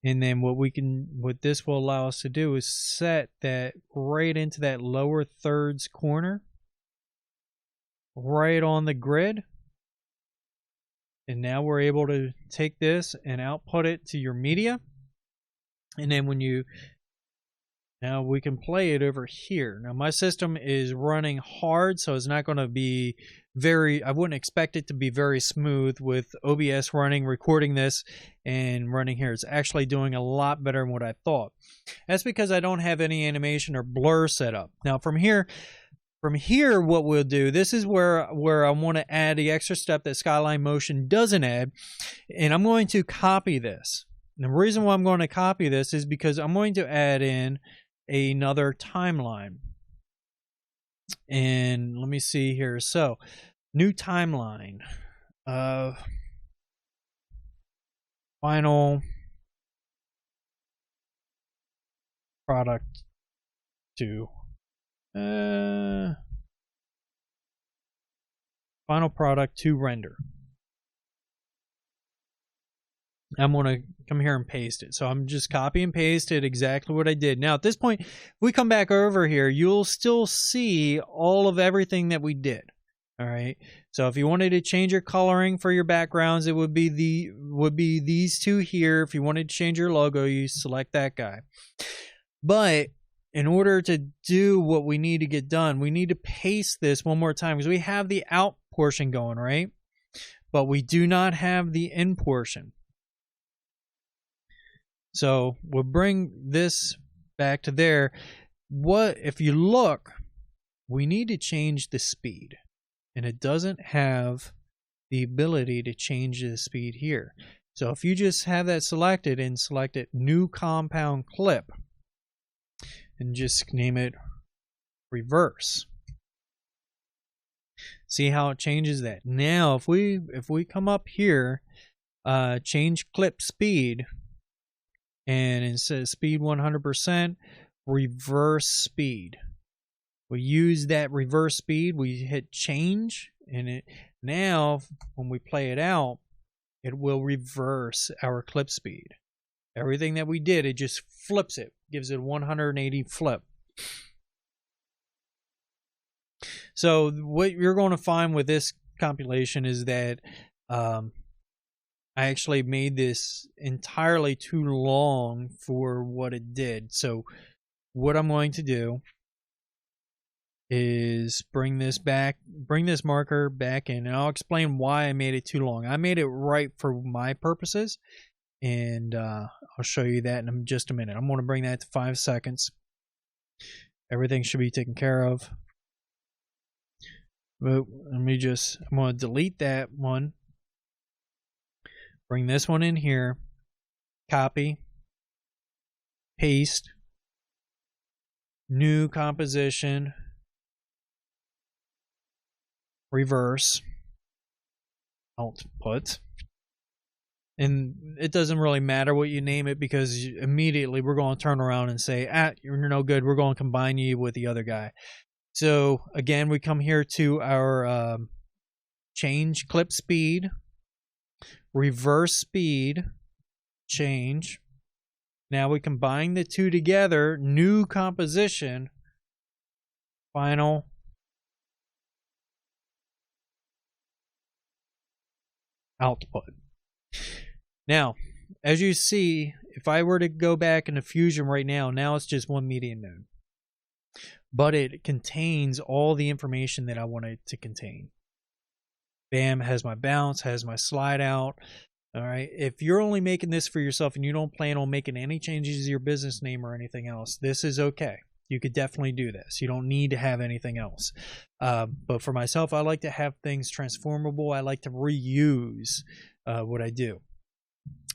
And then what this will allow us to do is set that right into that lower thirds corner, right on the grid. And now we're able to take this and output it to your media. And then now we can play it over here. Now my system is running hard, so it's not going to be I wouldn't expect it to be very smooth with OBS running, recording this, and running here. It's actually doing a lot better than what I thought. That's because I don't have any animation or blur set up. Now from here, what we'll do, this is where I want to add the extra step that Skyline Motion doesn't add, and I'm going to copy this. And the reason why I'm going to copy this is because I'm going to add in another timeline. And let me see here. So new timeline, final product 2, final product to render. I'm going to come here and paste it. So I'm just copy and paste it exactly what I did. Now at this point, if we come back over here, you'll still see all of everything that we did. All right. So if you wanted to change your coloring for your backgrounds, it would be these two here. If you wanted to change your logo, you select that guy. But in order to do what we need to get done, we need to paste this one more time, because we have the out portion going, right? But we do not have the in portion. So we'll bring this back to there. What if you look, we need to change the speed, and it doesn't have the ability to change the speed here. So if you just have that selected and select it new compound clip and just name it reverse. See how it changes that. Now if we come up here, change clip speed, and instead of speed 100%, reverse speed. We use that reverse speed, we hit change, and it now when we play it out, it will reverse our clip speed. Everything that we did, it just flips it, gives it a 180 flip. So what you're going to find with this compilation is that I actually made this entirely too long for what it did. So what I'm going to do is bring this marker back in, and I'll explain why I made it too long. I made it right for my purposes, and I'll show you that in just a minute. I'm going to bring that to 5 seconds. Everything should be taken care of. But I'm going to delete that one. Bring this one in here, copy, paste, new composition, reverse, output. And it doesn't really matter what you name it, because immediately we're going to turn around and say, you're no good, we're going to combine you with the other guy. So again, we come here to our change clip speed, reverse speed, change. Now we combine the two together, new composition, final, output. Now, as you see, if I were to go back into Fusion right now, it's just one media node. But it contains all the information that I want it to contain. Bam, has my bounce, has my slide out. All right. If you're only making this for yourself and you don't plan on making any changes to your business name or anything else, this is okay. You could definitely do this. You don't need to have anything else. But for myself, I like to have things transformable. I like to reuse what I do.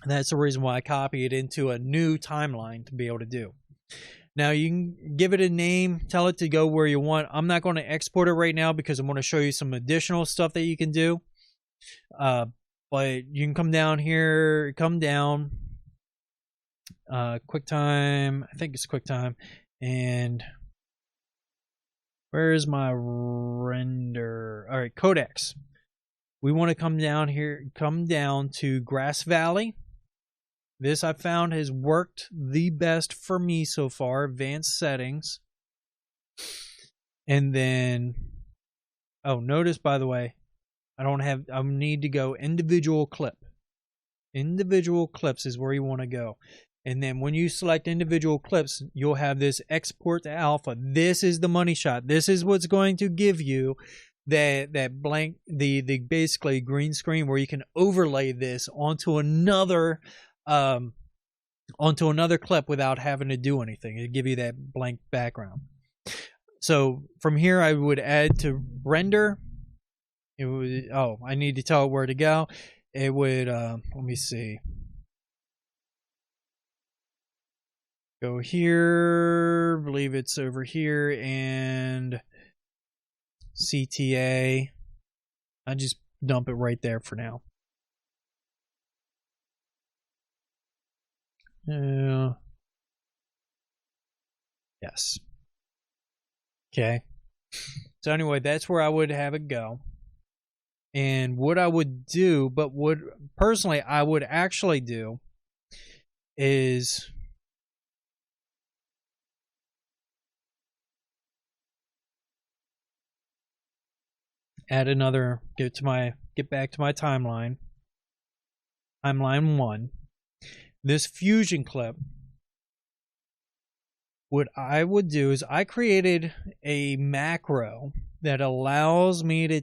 And that's the reason why I copy it into a new timeline to be able to do. Now you can give it a name, tell it to go where you want. I'm not going to export it right now because I'm going to show you some additional stuff that you can do. But you can come down here, QuickTime, I think it's QuickTime, and where is my render? All right, codecs. We want to come down here, come down to Grass Valley. This I found has worked the best for me so far. Advanced settings. And then, oh, notice by the way, I need to go individual clip. Individual clips is where you want to go. And then when you select individual clips, you'll have this export to alpha. This is the money shot. This is what's going to give you that blank, the basically green screen where you can overlay this onto another clip without having to do anything. It'll give you that blank background. So from here, I would add to render. It would, oh, I need to tell it where to go. It would, let me see. Go here, I believe it's over here, and CTA. I just dump it right there for now. Yes. Okay. So anyway, that's where I would have it go. And what I would do, but what personally I would actually do is add another, get back to my timeline 1. This fusion clip, what I would do is I created a macro that allows me to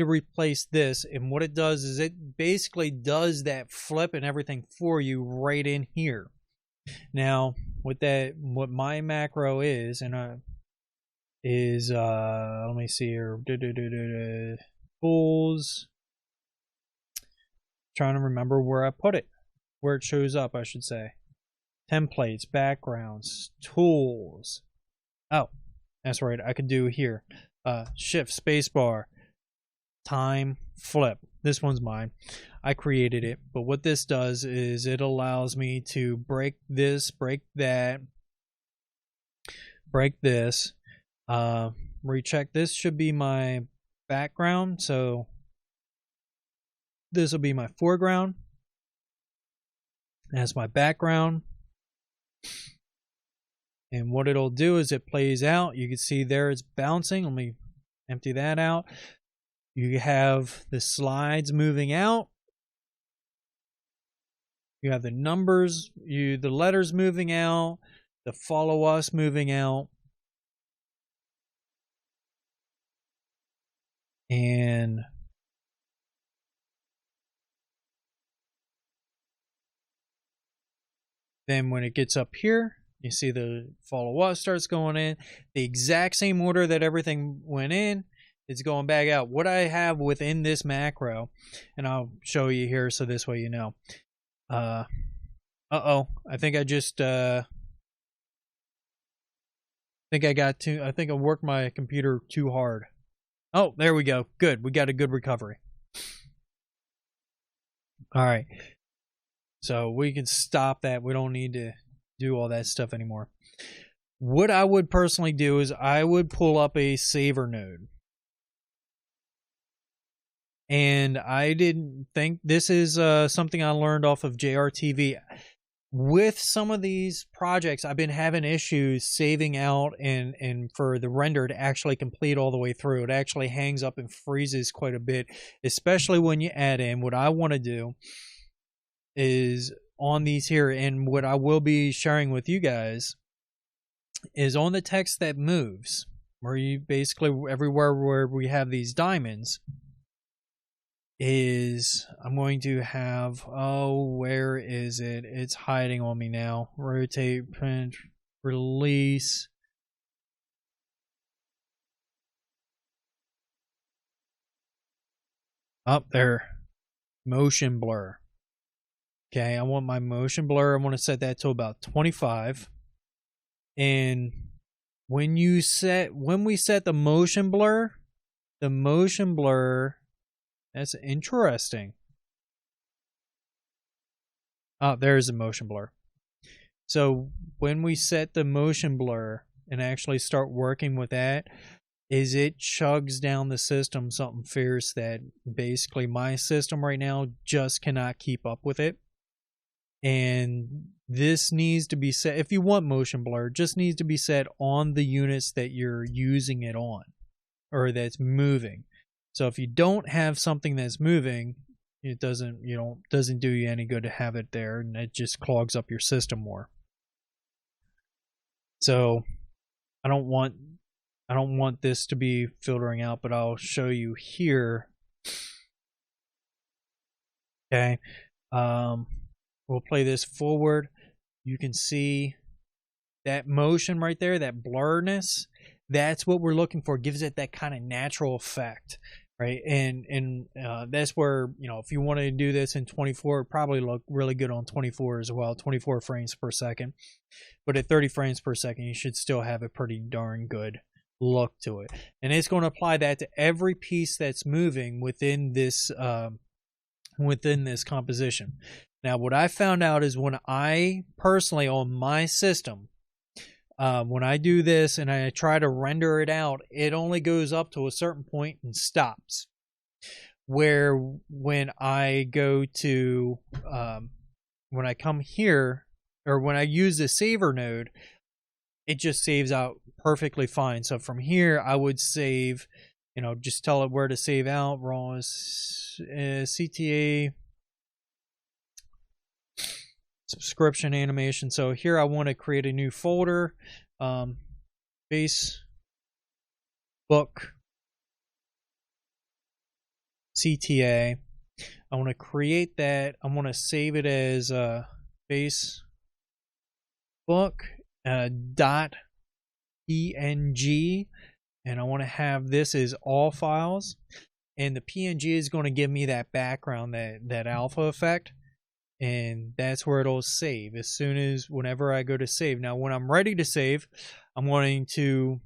replace this, and what it does is it basically does that flip and everything for you right in here. Now, what my macro is, and let me see here, tools, trying to remember where I put it, where it shows up, I should say. Templates, backgrounds, tools. Oh, that's right, I could do here. Shift, spacebar, time, flip. This one's mine. I created it, but what this does is it allows me to break this, break that, break this. Recheck. This should be my background, so this will be my foreground. That's my background. And what it'll do is it plays out. You can see there it's bouncing. Let me empty that out. You have the slides moving out. You have the numbers, the letters moving out, the follow us moving out. And then when it gets up here, you see the follow us starts going in. The exact same order that everything went in, it's going back out. What I have within this macro, and I'll show you here so this way you know. I think I just I think I worked my computer too hard. Oh, there we go. Good. We got a good recovery. All right. So we can stop that. We don't need to do all that stuff anymore. What I would personally do is I would pull up a saver node. And I didn't think this is something I learned off of JRTV. With some of these projects, I've been having issues saving out and for the render to actually complete all the way through. It actually hangs up and freezes quite a bit, especially when you add in. What I want to do is on these here, and what I will be sharing with you guys is on the text that moves, where you basically everywhere where we have these diamonds, is I'm going to have, where is it? It's hiding on me now. Rotate, print, release. Up there. Motion blur. Okay, I want my motion blur. I want to set that to about 25. And when we set the motion blur, that's interesting. Oh, there's a motion blur. So when we set the motion blur and actually start working with that, is it chugs down the system something fierce that basically my system right now just cannot keep up with it. And this needs to be set, if you want motion blur, just needs to be set on the units that you're using it on or that's moving. So if you don't have something that's moving, it doesn't do you any good to have it there, and it just clogs up your system more. So I don't want this to be filtering out, but I'll show you here. Okay. We'll play this forward. You can see that motion right there, that blurriness. That's what we're looking for. It gives it that kind of natural effect. right? And that's where, you know, if you wanted to do this in 24, it probably look really good on 24 as well, 24 frames per second. But at 30 frames per second, you should still have a pretty darn good look to it. And it's going to apply that to every piece that's moving within this composition. Now, what I found out is when I personally, on my system, when I do this and I try to render it out, it only goes up to a certain point and stops. Where when I go to, when I come here, or when I use the saver node, it just saves out perfectly fine. So from here, I would save, you know, just tell it where to save out. Raw CTA subscription animation. So here I want to create a new folder, base book CTA. I want to create that. I want to save it as base book dot PNG, and I want to have this as all files, and the PNG is going to give me that background, that alpha effect, and that's where it'll save as soon as whenever I go to save. Now when I'm ready to save, I'm going to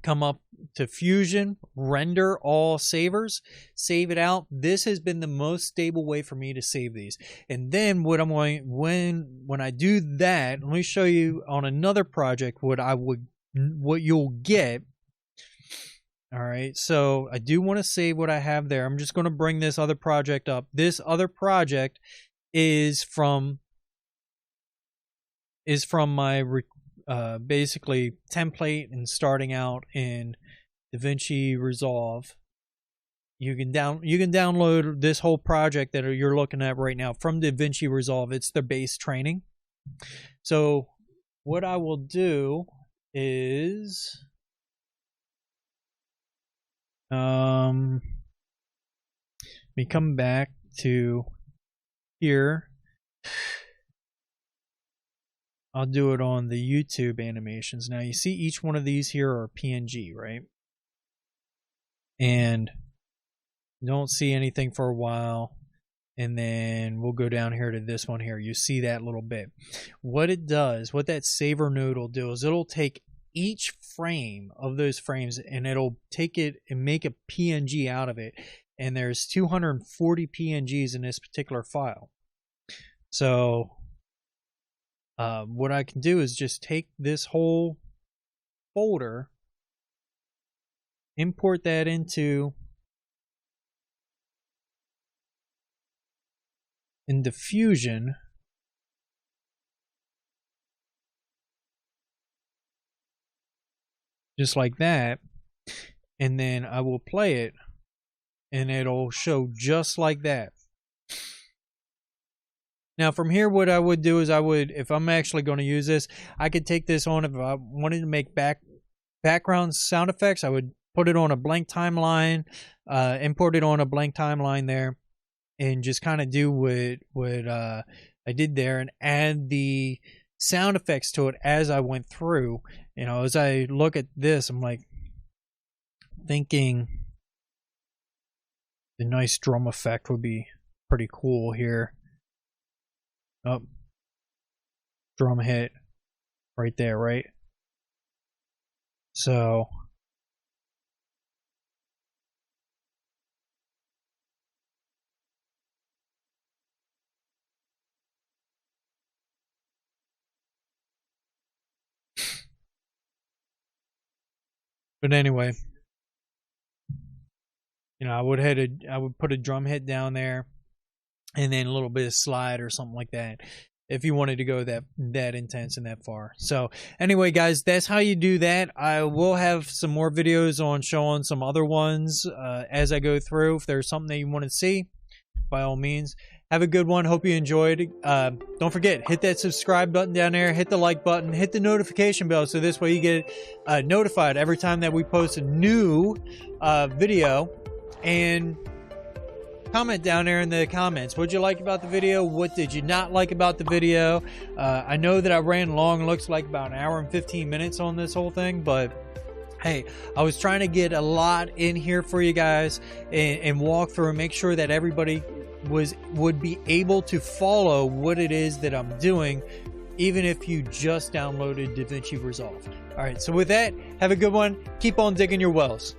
come up to Fusion, render all savers, save it out. This has been the most stable way for me to save these. And then what I'm going, when I do that, let me show you on another project what you'll get. All right, so I do want to save what I have there. I'm just going to bring this other project up. This other project is from my basically template and starting out in DaVinci Resolve. You can download this whole project that you're looking at right now from DaVinci Resolve. It's the base training. So what I will do is let me come back to here. I'll do it on the YouTube animations. Now you see each one of these here are PNG, right? And you don't see anything for a while. And then we'll go down here to this one here. You see that little bit. What it does, what that saver node will do is it'll take each frame of those frames and it'll take it and make a PNG out of it. And there's 240 PNGs in this particular file. So what I can do is just take this whole folder, import that into Fusion, just like that, and then I will play it and it'll show just like that. Now from here, what I would do is if I'm actually going to use this, I could take this on. If I wanted to make background sound effects, I would put it on a blank timeline, import it on a blank timeline there, and just kind of do what I did there and add the sound effects to it as I went through. You know, as I look at this, I'm like thinking the nice drum effect would be pretty cool here. Oh, drum hit right there, right? So but anyway, you know, I would put a drum hit down there and then a little bit of slide or something like that if you wanted to go that intense and that far. So anyway, guys, that's how you do that. I will have some more videos on showing some other ones as I go through. If there's something that you want to see, by all means, have a good one. Hope you enjoyed. Don't forget, hit that subscribe button down there, hit the like button, hit the notification bell, so this way you get notified every time that we post a new video. And comment down there in the comments. What did you like about the video? What did you not like about the video? I know that I ran long, looks like about an hour and 15 minutes on this whole thing, but hey, I was trying to get a lot in here for you guys and walk through and make sure that everybody would be able to follow what it is that I'm doing, even if you just downloaded DaVinci Resolve. All right, so with that, have a good one. Keep on digging your wells.